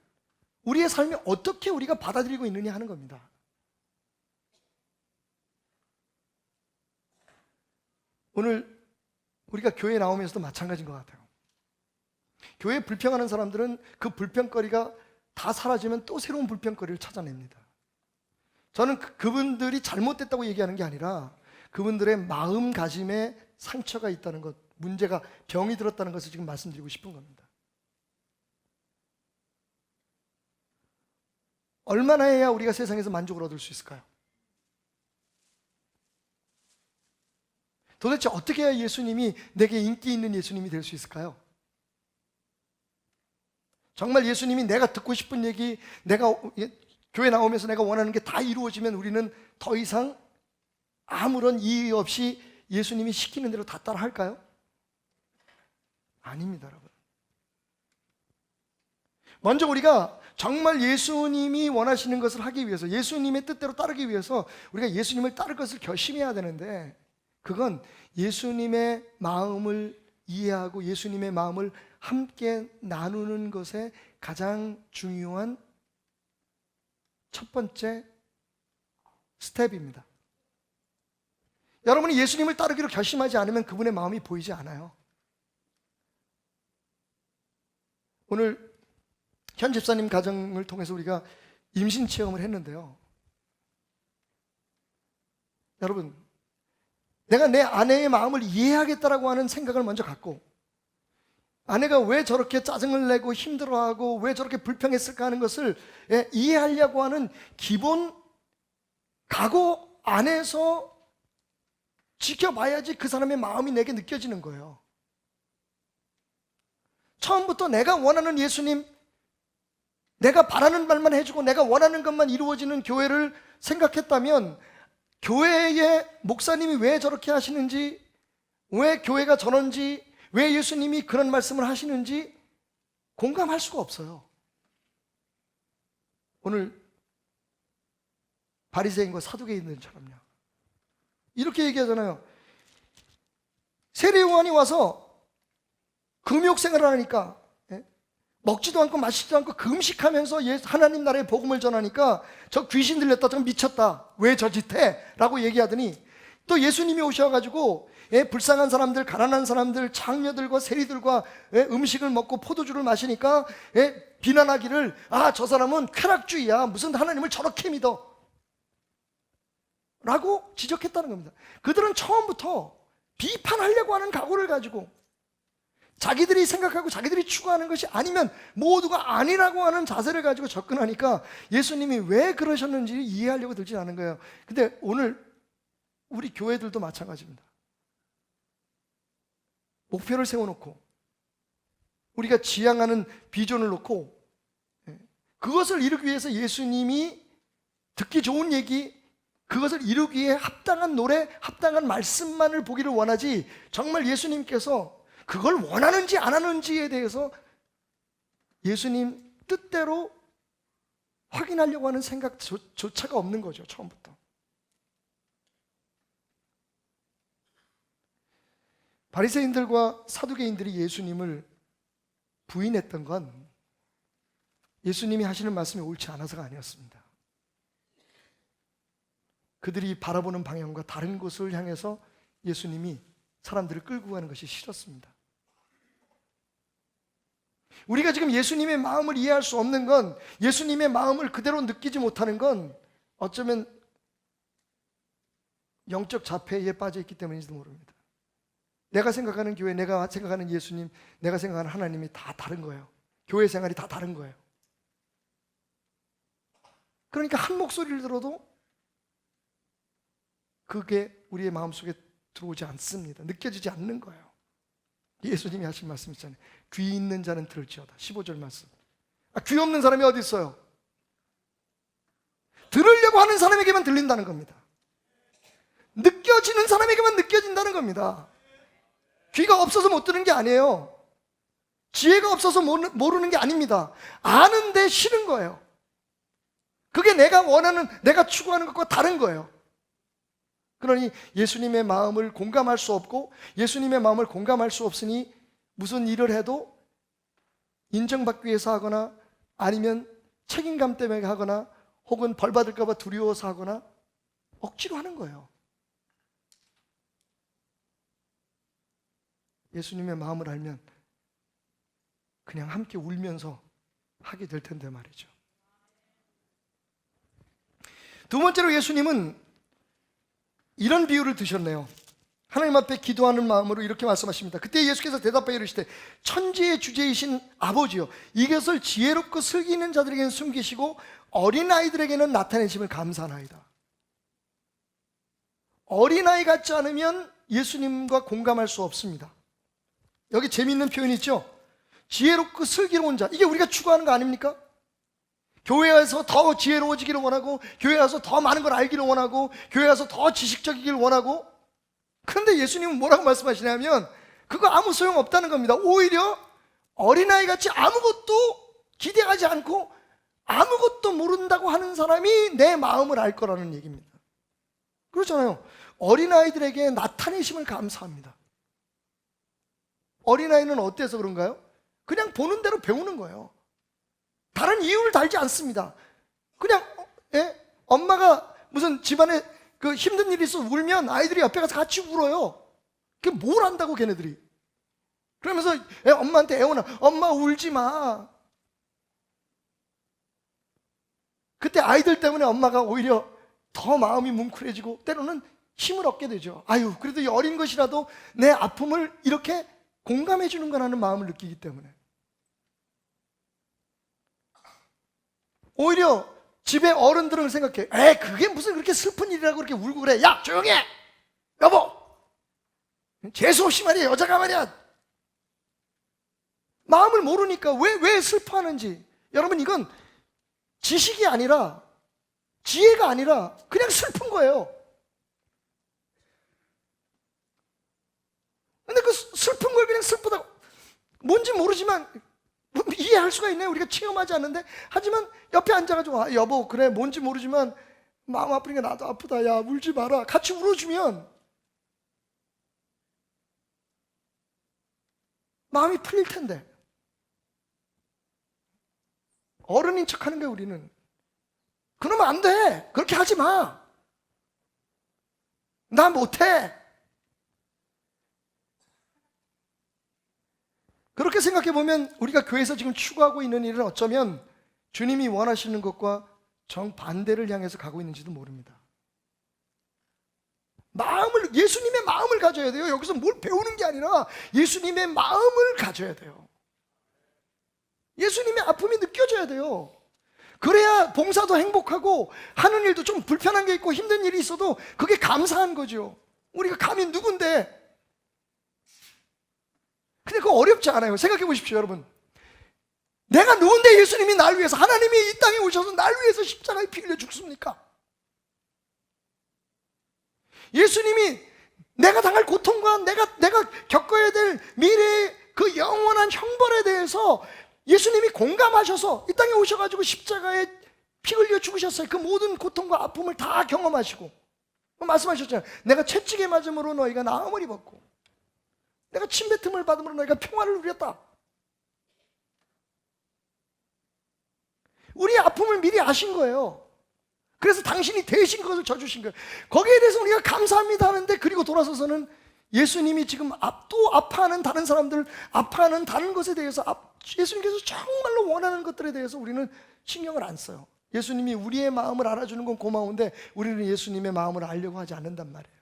A: 우리의 삶에 어떻게 우리가 받아들이고 있느냐 하는 겁니다. 오늘 우리가 교회에 나오면서도 마찬가지인 것 같아요. 교회에 불평하는 사람들은 그 불평거리가 다 사라지면 또 새로운 불평거리를 찾아냅니다. 저는 그분들이 잘못됐다고 얘기하는 게 아니라 그분들의 마음가짐에 상처가 있다는 것, 문제가 병이 들었다는 것을 지금 말씀드리고 싶은 겁니다. 얼마나 해야 우리가 세상에서 만족을 얻을 수 있을까요? 도대체 어떻게 해야 예수님이 내게 인기 있는 예수님이 될 수 있을까요? 정말 예수님이 내가 듣고 싶은 얘기, 내가 교회 나오면서 내가 원하는 게 다 이루어지면 우리는 더 이상 아무런 이의 없이 예수님이 시키는 대로 다 따라 할까요? 아닙니다, 여러분. 먼저 우리가 정말 예수님이 원하시는 것을 하기 위해서, 예수님의 뜻대로 따르기 위해서 우리가 예수님을 따를 것을 결심해야 되는데, 그건 예수님의 마음을 이해하고 예수님의 마음을 함께 나누는 것에 가장 중요한 첫 번째 스텝입니다. 여러분이 예수님을 따르기로 결심하지 않으면 그분의 마음이 보이지 않아요. 오늘 현 집사님 가정을 통해서 우리가 임신 체험을 했는데요. 여러분, 내가 내 아내의 마음을 이해하겠다라고 하는 생각을 먼저 갖고, 아내가 왜 저렇게 짜증을 내고 힘들어하고 왜 저렇게 불평했을까 하는 것을 이해하려고 하는 기본 각오 안에서 지켜봐야지 그 사람의 마음이 내게 느껴지는 거예요. 처음부터 내가 원하는 예수님, 내가 바라는 말만 해주고 내가 원하는 것만 이루어지는 교회를 생각했다면, 교회의 목사님이 왜 저렇게 하시는지, 왜 교회가 저런지, 왜 예수님이 그런 말씀을 하시는지 공감할 수가 없어요. 오늘 바리새인과 사두개인들처럼요. 이렇게 얘기하잖아요. 세례요한이 와서 금욕 생활을 하니까, 먹지도 않고 마시지도 않고 금식하면서 하나님 나라의 복음을 전하니까 저 귀신 들렸다, 저 미쳤다, 왜 저 짓해? 라고 얘기하더니 또 예수님이 오셔가지고 불쌍한 사람들, 가난한 사람들, 장녀들과 세리들과 음식을 먹고 포도주를 마시니까 비난하기를, 아, 저 사람은 쾌락주의야, 무슨 하나님을 저렇게 믿어 라고 지적했다는 겁니다. 그들은 처음부터 비판하려고 하는 각오를 가지고 자기들이 생각하고 자기들이 추구하는 것이 아니면 모두가 아니라고 하는 자세를 가지고 접근하니까 예수님이 왜 그러셨는지 이해하려고 들지 않은 거예요. 근데 오늘 우리 교회들도 마찬가지입니다. 목표를 세워놓고 우리가 지향하는 비전을 놓고 그것을 이루기 위해서 예수님이 듣기 좋은 얘기, 그것을 이루기 위해 합당한 노래, 합당한 말씀만을 보기를 원하지, 정말 예수님께서 그걸 원하는지 안 하는지에 대해서 예수님 뜻대로 확인하려고 하는 생각조차가 없는 거죠, 처음부터. 바리새인들과 사두개인들이 예수님을 부인했던 건 예수님이 하시는 말씀이 옳지 않아서가 아니었습니다. 그들이 바라보는 방향과 다른 곳을 향해서 예수님이 사람들을 끌고 가는 것이 싫었습니다. 우리가 지금 예수님의 마음을 이해할 수 없는 건, 예수님의 마음을 그대로 느끼지 못하는 건 어쩌면 영적 자폐에 빠져 있기 때문인지도 모릅니다. 내가 생각하는 교회, 내가 생각하는 예수님, 내가 생각하는 하나님이 다 다른 거예요. 교회 생활이 다 다른 거예요. 그러니까 한 목소리를 들어도 그게 우리의 마음속에 들어오지 않습니다. 느껴지지 않는 거예요. 예수님이 하신 말씀 있잖아요. 귀 있는 자는 들을지어다. 15절 말씀. 귀 없는 사람이 어디 있어요? 들으려고 하는 사람에게만 들린다는 겁니다. 느껴지는 사람에게만 느껴진다는 겁니다. 귀가 없어서 못 듣는 게 아니에요. 지혜가 없어서 모르는 게 아닙니다. 아는데 싫은 거예요. 그게 내가 원하는, 내가 추구하는 것과 다른 거예요. 그러니 예수님의 마음을 공감할 수 없고, 예수님의 마음을 공감할 수 없으니 무슨 일을 해도 인정받기 위해서 하거나, 아니면 책임감 때문에 하거나, 혹은 벌 받을까 봐 두려워서 하거나 억지로 하는 거예요. 예수님의 마음을 알면 그냥 함께 울면서 하게 될 텐데 말이죠. 두 번째로 예수님은 이런 비유를 드셨네요. 하나님 앞에 기도하는 마음으로 이렇게 말씀하십니다. 그때 예수께서 대답하여 이르시되 천지의 주제이신 아버지여, 이것을 지혜롭고 슬기 있는 자들에게는 숨기시고 어린아이들에게는 나타내심을 감사하나이다. 어린아이 같지 않으면 예수님과 공감할 수 없습니다. 여기 재미있는 표현이 있죠. 지혜롭고 슬기로운 자, 이게 우리가 추구하는 거 아닙니까? 교회에서 더 지혜로워지기를 원하고, 교회에 와서 더 많은 걸 알기를 원하고, 교회에 와서 더 지식적이기를 원하고. 그런데 예수님은 뭐라고 말씀하시냐면 그거 아무 소용없다는 겁니다. 오히려 어린아이같이 아무것도 기대하지 않고 아무것도 모른다고 하는 사람이 내 마음을 알 거라는 얘기입니다. 그렇잖아요. 어린아이들에게 나타내심을 감사합니다. 어린아이는 어때서 그런가요? 그냥 보는 대로 배우는 거예요. 다른 이유를 달지 않습니다. 그냥 엄마가 무슨 집안에 그 힘든 일이 있어 울면 아이들이 옆에 가서 같이 울어요. 그게 뭘 안다고 걔네들이. 그러면서 엄마한테 애원하, 엄마 울지 마. 그때 아이들 때문에 엄마가 오히려 더 마음이 뭉클해지고 때로는 힘을 얻게 되죠. 아유, 그래도 이 어린 것이라도 내 아픔을 이렇게 공감해 주는 거라는 마음을 느끼기 때문에. 오히려 집에 어른들은 생각해. 그게 무슨 그렇게 슬픈 일이라고 그렇게 울고 그래. 야, 조용히 해! 여보! 재수없이 말이야, 여자가 말이야. 마음을 모르니까 왜 슬퍼하는지. 여러분, 이건 지식이 아니라, 지혜가 아니라 그냥 슬픈 거예요. 근데 그 슬픈 걸 그냥 슬프다고, 뭔지 모르지만 이해할 수가 있네요. 우리가 체험하지 않는데. 하지만 옆에 앉아가지고 여보, 그래, 뭔지 모르지만 마음 아프니까 나도 아프다, 야 울지 마라, 같이 울어주면 마음이 풀릴 텐데. 어른인 척하는 거야 우리는. 그러면 안 돼. 그렇게 하지 마. 나 못해. 그렇게 생각해 보면 우리가 교회에서 지금 추구하고 있는 일은 어쩌면 주님이 원하시는 것과 정반대를 향해서 가고 있는지도 모릅니다. 예수님의 마음을 가져야 돼요. 여기서 뭘 배우는 게 아니라 예수님의 마음을 가져야 돼요. 예수님의 아픔이 느껴져야 돼요. 그래야 봉사도 행복하고 하는 일도 좀 불편한 게 있고 힘든 일이 있어도 그게 감사한 거죠. 우리가 감히 누군데. 근데 그거 어렵지 않아요. 생각해 보십시오, 여러분. 내가 누군데 예수님이 날 위해서, 하나님이 이 땅에 오셔서 날 위해서 십자가에 피 흘려 죽습니까? 예수님이 내가 당할 고통과 내가 겪어야 될 미래의 그 영원한 형벌에 대해서 예수님이 공감하셔서 이 땅에 오셔가지고 십자가에 피 흘려 죽으셨어요. 그 모든 고통과 아픔을 다 경험하시고 말씀하셨잖아요. 내가 채찍에 맞음으로 너희가 나음을 입었고 내가 침뱉음을 받음으로 너희가 평화를 누렸다. 우리의 아픔을 미리 아신 거예요. 그래서 당신이 대신 그것을 져주신 거예요. 거기에 대해서 우리가 감사합니다 하는데, 그리고 돌아서서는 예수님이 지금 또 아파하는 다른 사람들, 아파하는 다른 것에 대해서 예수님께서 정말로 원하는 것들에 대해서 우리는 신경을 안 써요. 예수님이 우리의 마음을 알아주는 건 고마운데 우리는 예수님의 마음을 알려고 하지 않는단 말이에요.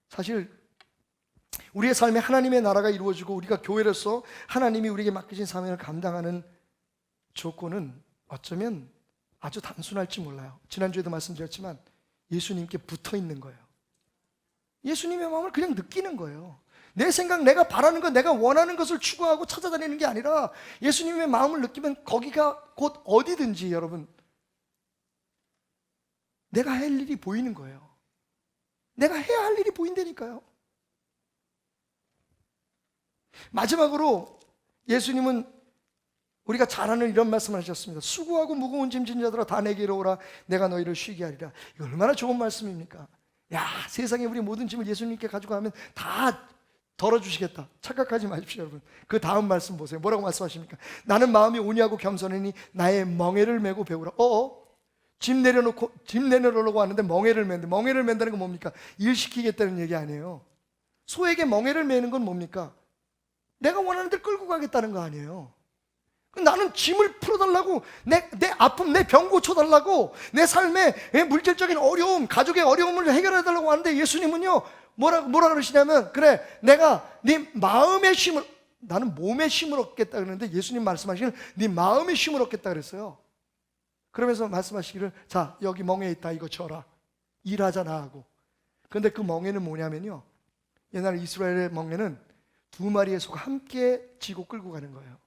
A: 사실 우리의 삶에 하나님의 나라가 이루어지고 우리가 교회로서 하나님이 우리에게 맡기신 사명을 감당하는 조건은 어쩌면 아주 단순할지 몰라요. 지난주에도 말씀드렸지만 예수님께 붙어 있는 거예요. 예수님의 마음을 그냥 느끼는 거예요. 내 생각, 내가 바라는 것, 내가 원하는 것을 추구하고 찾아다니는 게 아니라 예수님의 마음을 느끼면 거기가 곧 어디든지 여러분 내가 할 일이 보이는 거예요. 내가 해야 할 일이 보인다니까요. 마지막으로 예수님은 우리가 잘 아는 이런 말씀을 하셨습니다. 수고하고 무거운 짐진 자들아 다 내게로 오라, 내가 너희를 쉬게 하리라. 이거 얼마나 좋은 말씀입니까? 야, 세상에 우리 모든 짐을 예수님께 가지고 가면 다 덜어주시겠다. 착각하지 마십시오, 여러분. 그 다음 말씀 보세요. 뭐라고 말씀하십니까? 나는 마음이 온유하고 겸손하니 나의 멍에를 메고 배우라. 짐 내려놓으려고 하는데 멍에를 맨데, 멍에를 맨다는 건 뭡니까? 일 시키겠다는 얘기 아니에요. 소에게 멍에를 매는 건 뭡니까? 내가 원하는 데 끌고 가겠다는 거 아니에요. 나는 짐을 풀어달라고, 내 아픔, 내 병 고쳐달라고, 내 삶의 물질적인 어려움, 가족의 어려움을 해결해달라고 하는데, 예수님은요 뭐라 그러시냐면, 그래 내가 네 마음의 쉼을, 나는 몸의 쉼을 얻겠다 그러는데, 예수님 말씀하시기를 네 마음의 쉼을 얻겠다 그랬어요. 그러면서 말씀하시기를, 자 여기 멍에 있다, 이거 져라, 일하자 나하고. 그런데 그 멍에는 뭐냐면요, 옛날 이스라엘의 멍에는 두 마리의 소가 함께 지고 끌고 가는 거예요.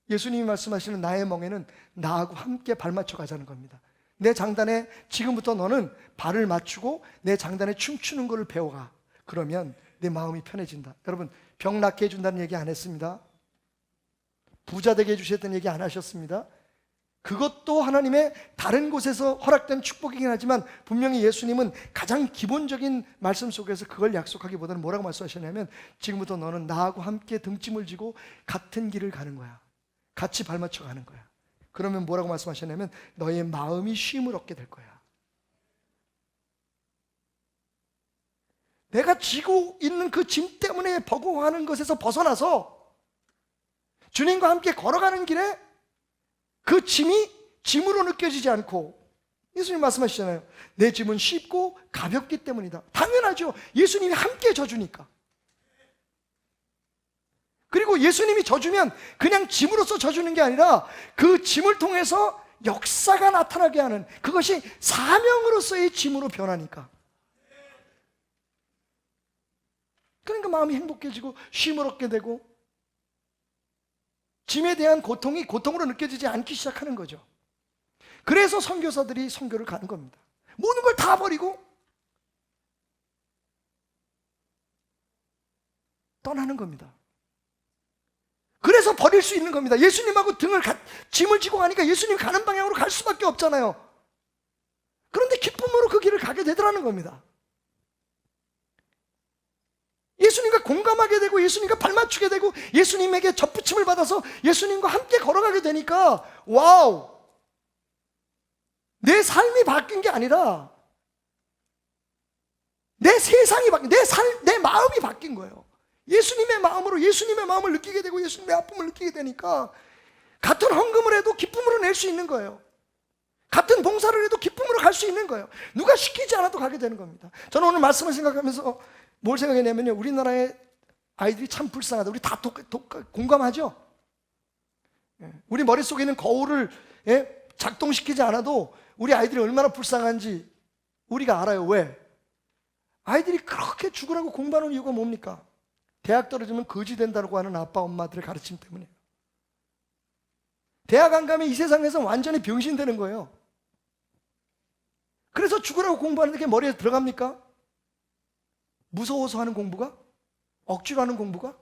A: 예수님이 말씀하시는 나의 멍에는 나하고 함께 발 맞춰 가자는 겁니다. 내 장단에 지금부터 너는 발을 맞추고 내 장단에 춤추는 것을 배워가. 그러면 내 마음이 편해진다. 여러분, 병 낫게 해준다는 얘기 안 했습니다. 부자 되게 해주셨다는 얘기 안 하셨습니다. 그것도 하나님의 다른 곳에서 허락된 축복이긴 하지만, 분명히 예수님은 가장 기본적인 말씀 속에서 그걸 약속하기보다는 뭐라고 말씀하셨냐면, 지금부터 너는 나하고 함께 등짐을 지고 같은 길을 가는 거야. 같이 발맞춰 가는 거야. 그러면 뭐라고 말씀하셨냐면, 너의 마음이 쉼을 얻게 될 거야. 내가 지고 있는 그 짐 때문에 버거워하는 것에서 벗어나서 주님과 함께 걸어가는 길에 그 짐이 짐으로 느껴지지 않고, 예수님 말씀하시잖아요. 내 짐은 쉽고 가볍기 때문이다. 당연하죠. 예수님이 함께 져주니까. 그리고 예수님이 져주면 그냥 짐으로서 져주는 게 아니라 그 짐을 통해서 역사가 나타나게 하는, 그것이 사명으로서의 짐으로 변하니까. 그러니까 마음이 행복해지고 쉼을 얻게 되고, 짐에 대한 고통이 고통으로 느껴지지 않기 시작하는 거죠. 그래서 선교사들이 선교를 가는 겁니다. 모든 걸 다 버리고 떠나는 겁니다. 그래서 버릴 수 있는 겁니다. 예수님하고 짐을 지고 가니까 예수님 가는 방향으로 갈 수밖에 없잖아요. 그런데 기쁨으로 그 길을 가게 되더라는 겁니다. 예수님과 공감하게 되고, 예수님과 발맞추게 되고, 예수님에게 접붙임을 받아서 예수님과 함께 걸어가게 되니까, 와우! 내 삶이 바뀐 게 아니라 내 세상이 바뀐, 내 마음이 바뀐 거예요. 예수님의 마음으로 예수님의 마음을 느끼게 되고, 예수님의 아픔을 느끼게 되니까 같은 헌금을 해도 기쁨으로 낼 수 있는 거예요. 같은 봉사를 해도 기쁨으로 갈 수 있는 거예요. 누가 시키지 않아도 가게 되는 겁니다. 저는 오늘 말씀을 생각하면서 뭘 생각했냐면요, 우리나라의 아이들이 참 불쌍하다. 우리 다 공감하죠? 우리 머릿속에 있는 거울을 작동시키지 않아도 우리 아이들이 얼마나 불쌍한지 우리가 알아요. 왜? 아이들이 그렇게 죽으라고 공부하는 이유가 뭡니까? 대학 떨어지면 거지 된다고 하는 아빠 엄마들의 가르침 때문에. 대학 안 가면 이 세상에서 완전히 병신 되는 거예요. 그래서 죽으라고 공부하는데 그게 머리에 들어갑니까? 무서워서 하는 공부가? 억지로 하는 공부가?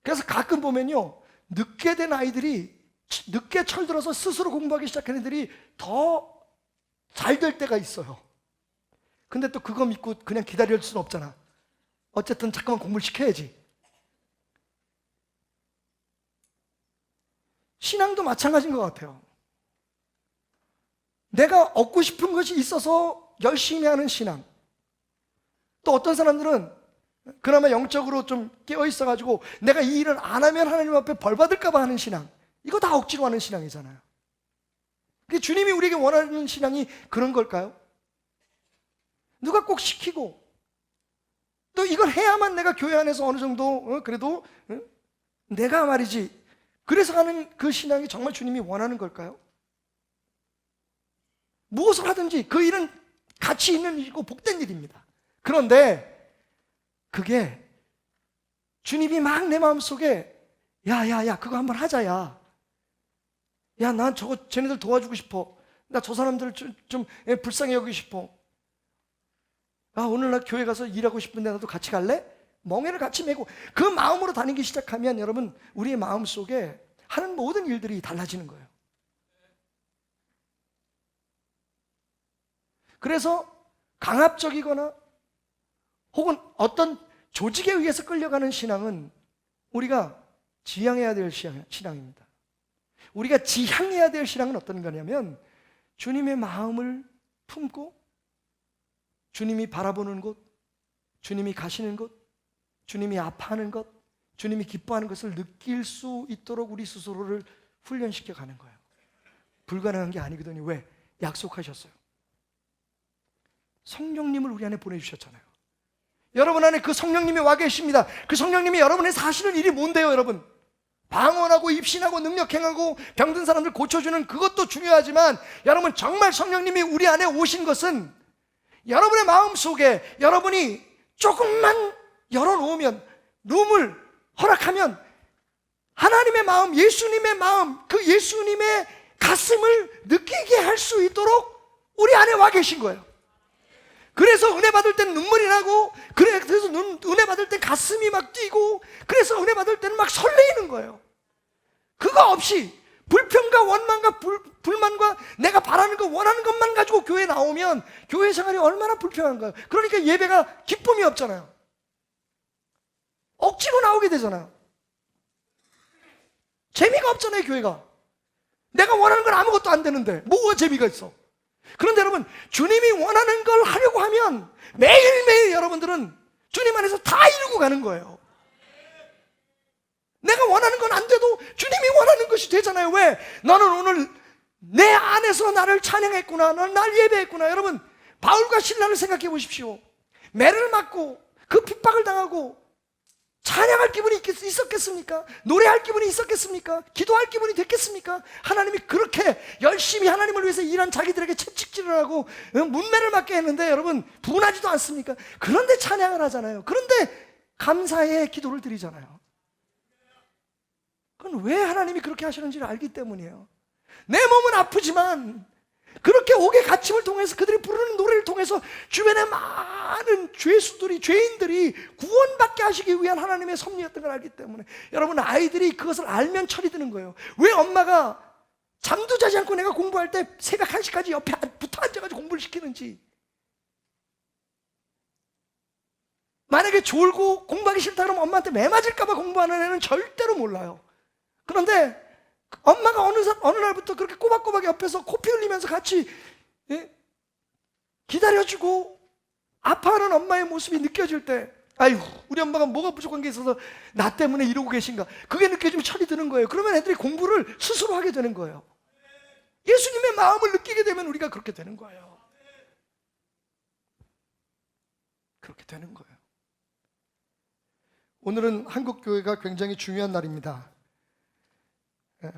A: 그래서 가끔 보면요, 늦게 된 아이들이, 늦게 철들어서 스스로 공부하기 시작한 애들이 더 잘 될 때가 있어요. 근데 또 그거 믿고 그냥 기다릴 수는 없잖아. 어쨌든 잠깐만 공부를 시켜야지. 신앙도 마찬가지인 것 같아요. 내가 얻고 싶은 것이 있어서 열심히 하는 신앙. 또 어떤 사람들은 그나마 영적으로 좀 깨어있어가지고 내가 이 일을 안 하면 하나님 앞에 벌 받을까 봐 하는 신앙. 이거 다 억지로 하는 신앙이잖아요. 근데 주님이 우리에게 원하는 신앙이 그런 걸까요? 누가 꼭 시키고 또 이걸 해야만 내가 교회 안에서 어느 정도 그래도 내가 말이지, 그래서 하는 그 신앙이 정말 주님이 원하는 걸까요? 무엇을 하든지 그 일은 가치 있는 일이고 복된 일입니다. 그런데 그게 주님이 막 내 마음속에 야야야 그거 한번 하자, 야 난 저거 쟤네들 도와주고 싶어, 나 저 사람들 좀 불쌍히 여기고 싶어, 오늘 나 교회 가서 일하고 싶은데 나도 같이 갈래? 멍에를 같이 메고 그 마음으로 다니기 시작하면 여러분, 우리의 마음 속에 하는 모든 일들이 달라지는 거예요. 그래서 강압적이거나 혹은 어떤 조직에 의해서 끌려가는 신앙은 우리가 지향해야 될 신앙입니다. 우리가 지향해야 될 신앙은 어떤 거냐면 주님의 마음을 품고 주님이 바라보는 곳, 주님이 가시는 곳, 주님이 아파하는 것, 주님이 기뻐하는 것을 느낄 수 있도록 우리 스스로를 훈련시켜 가는 거예요. 불가능한 게 아니거든요. 왜? 약속하셨어요. 성령님을 우리 안에 보내주셨잖아요. 여러분 안에 그 성령님이 와 계십니다. 그 성령님이 여러분에서 하시는 일이 뭔데요, 여러분? 방언하고 입신하고 능력 행하고 병든 사람들 고쳐주는 그것도 중요하지만 여러분, 정말 성령님이 우리 안에 오신 것은 여러분의 마음 속에 여러분이 조금만 열어놓으면, 룸을 허락하면 하나님의 마음, 예수님의 마음, 그 예수님의 가슴을 느끼게 할 수 있도록 우리 안에 와 계신 거예요. 그래서 은혜 받을 땐 눈물이 나고, 그래서 은혜 받을 땐 가슴이 막 뛰고, 그래서 은혜 받을 때는 막 설레이는 거예요. 그거 없이 불평과 원망과 불만과 내가 바라는 거, 원하는 것만 가지고 교회 나오면 교회 생활이 얼마나 불평한가요? 그러니까 예배가 기쁨이 없잖아요. 억지로 나오게 되잖아요. 재미가 없잖아요, 교회가. 내가 원하는 건 아무것도 안 되는데 뭐가 재미가 있어? 그런데 여러분, 주님이 원하는 걸 하려고 하면 매일매일 여러분들은 주님 안에서 다 이루고 가는 거예요. 내가 원하는 건 안 돼도 주님이 원하는 것이 되잖아요. 왜? 너는 오늘 내 안에서 나를 찬양했구나, 너는 날 예배했구나. 여러분, 바울과 신라를 생각해 보십시오. 매를 맞고 그 핍박을 당하고 찬양할 기분이 있었겠습니까? 노래할 기분이 있었겠습니까? 기도할 기분이 됐겠습니까? 하나님이 그렇게 열심히 하나님을 위해서 일한 자기들에게 채찍질을 하고 문매를 맞게 했는데 여러분, 분하지도 않습니까? 그런데 찬양을 하잖아요. 그런데 감사의 기도를 드리잖아요. 그건 왜 하나님이 그렇게 하시는지를 알기 때문이에요. 내 몸은 아프지만 그렇게 옥의 갇힘을 통해서 그들이 부르는 노래를 통해서 주변의 많은 죄수들이, 죄인들이 구원받게 하시기 위한 하나님의 섭리였던 걸 알기 때문에 여러분, 아이들이 그것을 알면 철이 드는 거예요. 왜 엄마가 잠도 자지 않고 내가 공부할 때 새벽 1시까지 옆에 붙어 앉아가지고 공부를 시키는지, 만약에 졸고 공부하기 싫다 그러면 엄마한테 매 맞을까 봐 공부하는 애는 절대로 몰라요. 그런데 엄마가 어느 날부터 그렇게 꼬박꼬박 옆에서 코피 흘리면서 같이 기다려주고 아파하는 엄마의 모습이 느껴질 때, 아이고, 우리 엄마가 뭐가 부족한 게 있어서 나 때문에 이러고 계신가, 그게 느껴지면 철이 드는 거예요. 그러면 애들이 공부를 스스로 하게 되는 거예요. 예수님의 마음을 느끼게 되면 우리가 그렇게 되는 거예요. 그렇게 되는 거예요. 오늘은 한국교회가 굉장히 중요한 날입니다.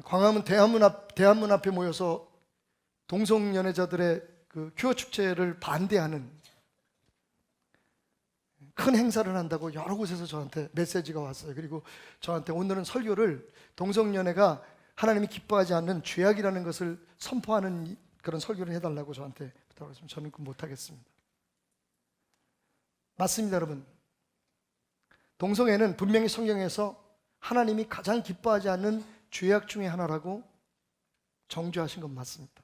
A: 광화문 대한문 앞에 모여서 동성연애자들의 그 큐어 축제를 반대하는 큰 행사를 한다고 여러 곳에서 저한테 메시지가 왔어요. 그리고 저한테 오늘은 설교를 동성연애가 하나님이 기뻐하지 않는 죄악이라는 것을 선포하는 그런 설교를 해달라고 저한테 부탁했습니다. 저는 그거 못하겠습니다. 맞습니다, 여러분. 동성애는 분명히 성경에서 하나님이 가장 기뻐하지 않는 죄악 중에 하나라고 정죄하신 건 맞습니다.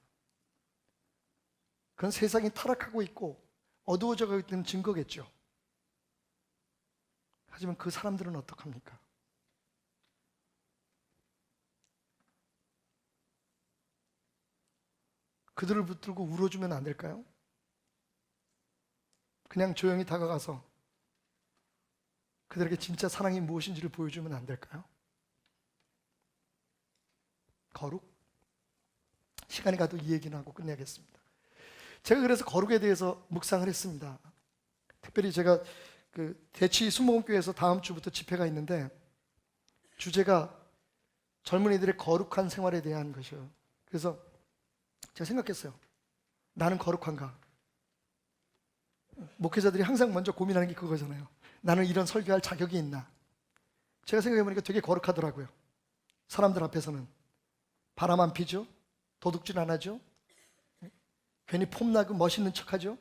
A: 그건 세상이 타락하고 있고 어두워져 가고 있는 증거겠죠. 하지만 그 사람들은 어떡합니까? 그들을 붙들고 울어주면 안 될까요? 그냥 조용히 다가가서 그들에게 진짜 사랑이 무엇인지를 보여주면 안 될까요? 거룩? 시간이 가도 이 얘기는 하고 끝내야겠습니다. 제가 그래서 거룩에 대해서 묵상을 했습니다. 특별히 제가 그 대치 순복음교회에서 다음 주부터 집회가 있는데 주제가 젊은이들의 거룩한 생활에 대한 것이에요. 그래서 제가 생각했어요. 나는 거룩한가? 목회자들이 항상 먼저 고민하는 게 그거잖아요. 나는 이런 설교할 자격이 있나? 제가 생각해보니까 되게 거룩하더라고요. 사람들 앞에서는 바람 안 피죠? 도둑질 안 하죠? 괜히 폼나고 멋있는 척하죠?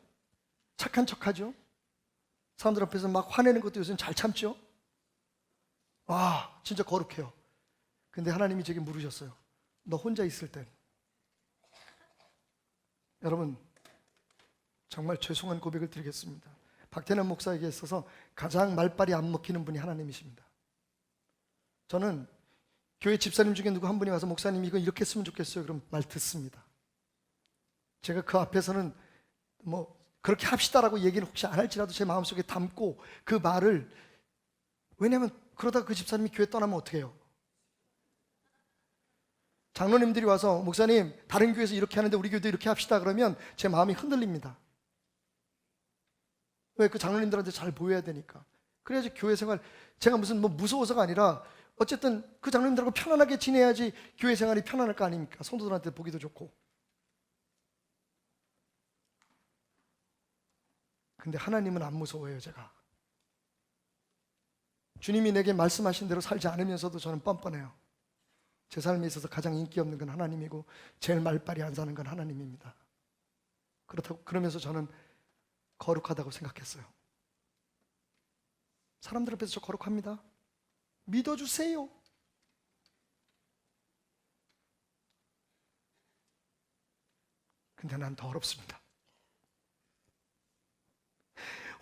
A: 착한 척하죠? 사람들 앞에서 막 화내는 것도 요새는 잘 참죠? 와, 진짜 거룩해요. 근데 하나님이 제게 물으셨어요. 너 혼자 있을 땐? 여러분, 정말 죄송한 고백을 드리겠습니다. 박태남 목사에게 있어서 가장 말빨이 안 먹히는 분이 하나님이십니다. 저는 교회 집사님 중에 누구 한 분이 와서 목사님 이거 이렇게 했으면 좋겠어요. 그럼 말 듣습니다. 제가 그 앞에서는 뭐 그렇게 합시다라고 얘기는 혹시 안 할지라도 제 마음속에 담고 그 말을, 왜냐하면 그러다 그 집사님이 교회 떠나면 어떻게 해요? 장로님들이 와서 목사님 다른 교회에서 이렇게 하는데 우리 교회도 이렇게 합시다 그러면 제 마음이 흔들립니다. 왜? 그 장로님들한테 잘 보여야 되니까. 그래야지 교회 생활, 제가 무슨 뭐 무서워서가 아니라 어쨌든 그 장로님들하고 편안하게 지내야지 교회 생활이 편안할 거 아닙니까? 성도들한테 보기도 좋고. 근데 하나님은 안 무서워해요. 제가 주님이 내게 말씀하신 대로 살지 않으면서도 저는 뻔뻔해요. 제 삶에 있어서 가장 인기 없는 건 하나님이고 제일 말빨이 안 사는 건 하나님입니다. 그러면서 저는 거룩하다고 생각했어요. 사람들 앞에서 저 거룩합니다. 믿어주세요. 근데 난 더럽습니다.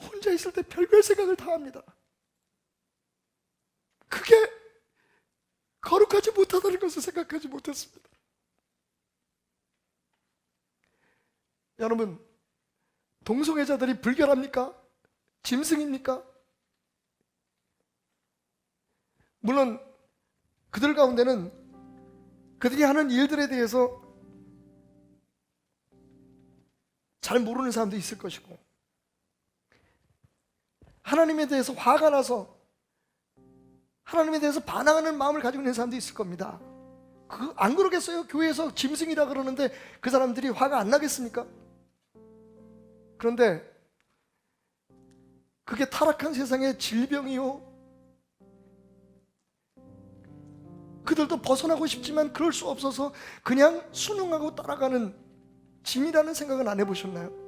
A: 혼자 있을 때 별별 생각을 다 합니다. 그게 거룩하지 못하다는 것을 생각하지 못했습니다. 여러분, 동성애자들이 불결합니까? 짐승입니까? 물론 그들 가운데는 그들이 하는 일들에 대해서 잘 모르는 사람도 있을 것이고, 하나님에 대해서 화가 나서 하나님에 대해서 반항하는 마음을 가지고 있는 사람도 있을 겁니다. 안 그러겠어요? 교회에서 짐승이라 그러는데 그 사람들이 화가 안 나겠습니까? 그런데 그게 타락한 세상의 질병이요, 그들도 벗어나고 싶지만 그럴 수 없어서 그냥 순응하고 따라가는 짐이라는 생각은 안 해보셨나요?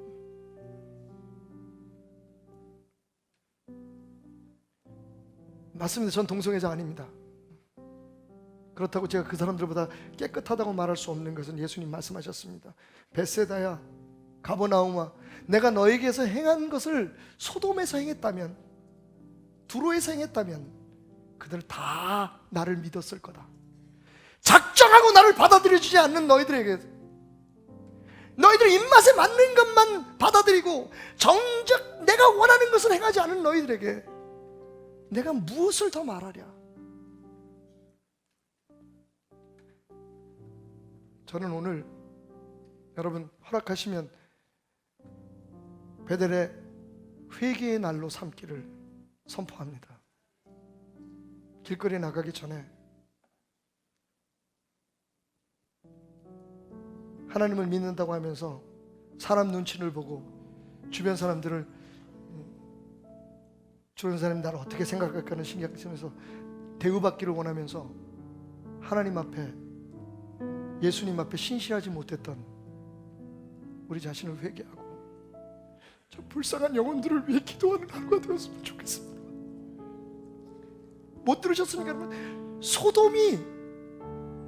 A: 맞습니다. 전 동성애자 아닙니다. 그렇다고 제가 그 사람들보다 깨끗하다고 말할 수 없는 것은 예수님 말씀하셨습니다. 벳세다야, 가버나움아, 내가 너에게서 행한 것을 소돔에서 행했다면, 두로에서 행했다면 그들 다 나를 믿었을 거다. 작정하고 나를 받아들여주지 않는 너희들에게, 너희들 입맛에 맞는 것만 받아들이고 정작 내가 원하는 것을 행하지 않은 너희들에게 내가 무엇을 더 말하랴? 저는 오늘 여러분 허락하시면 베델의 회개의 날로 삼기를 선포합니다. 길거리에 나가기 전에 하나님을 믿는다고 하면서 사람 눈치를 보고 주변 사람들을, 주변 사람이 나를 어떻게 생각할까는 신경 쓰면서 대우받기를 원하면서 하나님 앞에, 예수님 앞에 신실하지 못했던 우리 자신을 회개하고 저 불쌍한 영혼들을 위해 기도하는 하루가 되었으면 좋겠습니다. 못 들으셨습니까 여러분? 소돔이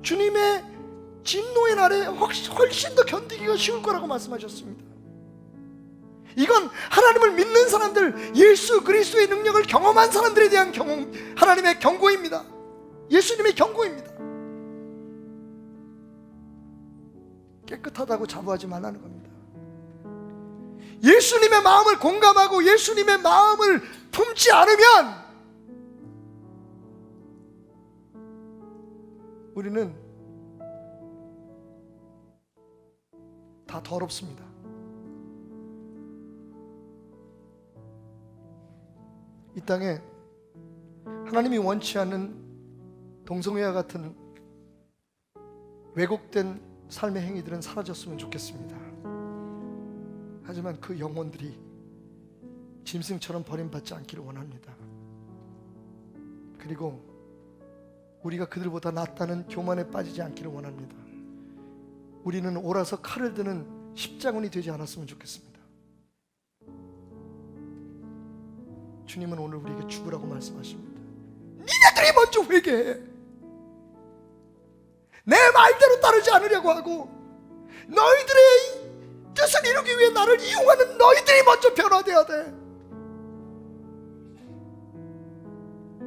A: 주님의 진노의 날에 훨씬 더 견디기가 쉬울 거라고 말씀하셨습니다. 이건 하나님을 믿는 사람들, 예수 그리스도의 능력을 경험한 사람들에 대한 하나님의 경고입니다. 예수님의 경고입니다. 깨끗하다고 자부하지 말라는 겁니다. 예수님의 마음을 공감하고 예수님의 마음을 품지 않으면 우리는 다 더럽습니다. 이 땅에 하나님이 원치 않는 동성애와 같은 왜곡된 삶의 행위들은 사라졌으면 좋겠습니다. 하지만 그 영혼들이 짐승처럼 버림받지 않기를 원합니다. 그리고 우리가 그들보다 낫다는 교만에 빠지지 않기를 원합니다. 우리는 옳아서 칼을 드는 십자군이 되지 않았으면 좋겠습니다. 주님은 오늘 우리에게 죽으라고 말씀하십니다. 니네들이 먼저 회개해. 내 말대로 따르지 않으려고 하고 너희들의 뜻을 이루기 위해 나를 이용하는 너희들이 먼저 변화되어야 돼.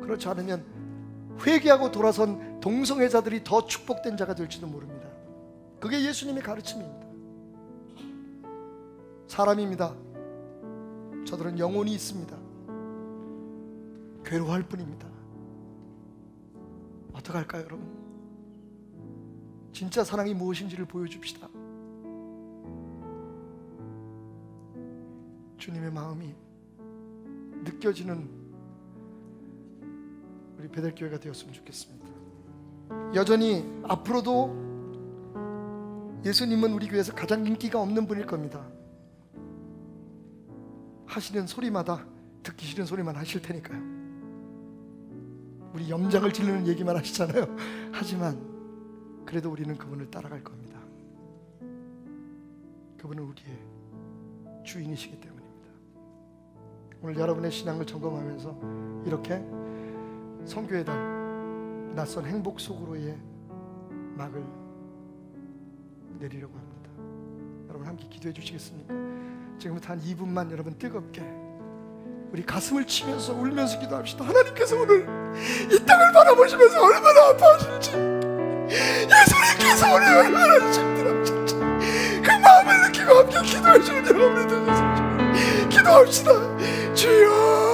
A: 그렇지 않으면 회개하고 돌아선 동성애자들이 더 축복된 자가 될지도 모릅니다. 그게 예수님의 가르침입니다. 사람입니다. 저들은 영혼이 있습니다. 괴로워할 뿐입니다. 어떡할까요, 여러분? 진짜 사랑이 무엇인지를 보여줍시다. 주님의 마음이 느껴지는 우리 베델교회가 되었으면 좋겠습니다. 여전히 앞으로도 예수님은 우리 교회에서 가장 인기가 없는 분일 겁니다. 하시는 소리마다 듣기 싫은 소리만 하실 테니까요. 우리 염장을 지르는 얘기만 하시잖아요. 하지만 그래도 우리는 그분을 따라갈 겁니다. 그분은 우리의 주인이시기 때문입니다. 오늘 여러분의 신앙을 점검하면서 이렇게 성교의 달 낯선 행복 속으로의 막을 내리려고 합니다. 여러분 함께 기도해 주시겠습니까? 지금부터 한 2분만 여러분 뜨겁게 우리 가슴을 치면서 울면서 기도합시다. 하나님께서 오늘 이 땅을 바라보시면서 얼마나 아파하실지, 예수님께서 오늘 얼마나 힘들었을지 그 마음을 느끼고 함께 기도해 주는 여러분이 되셨으면 좋겠습니다. 기도합시다. 주여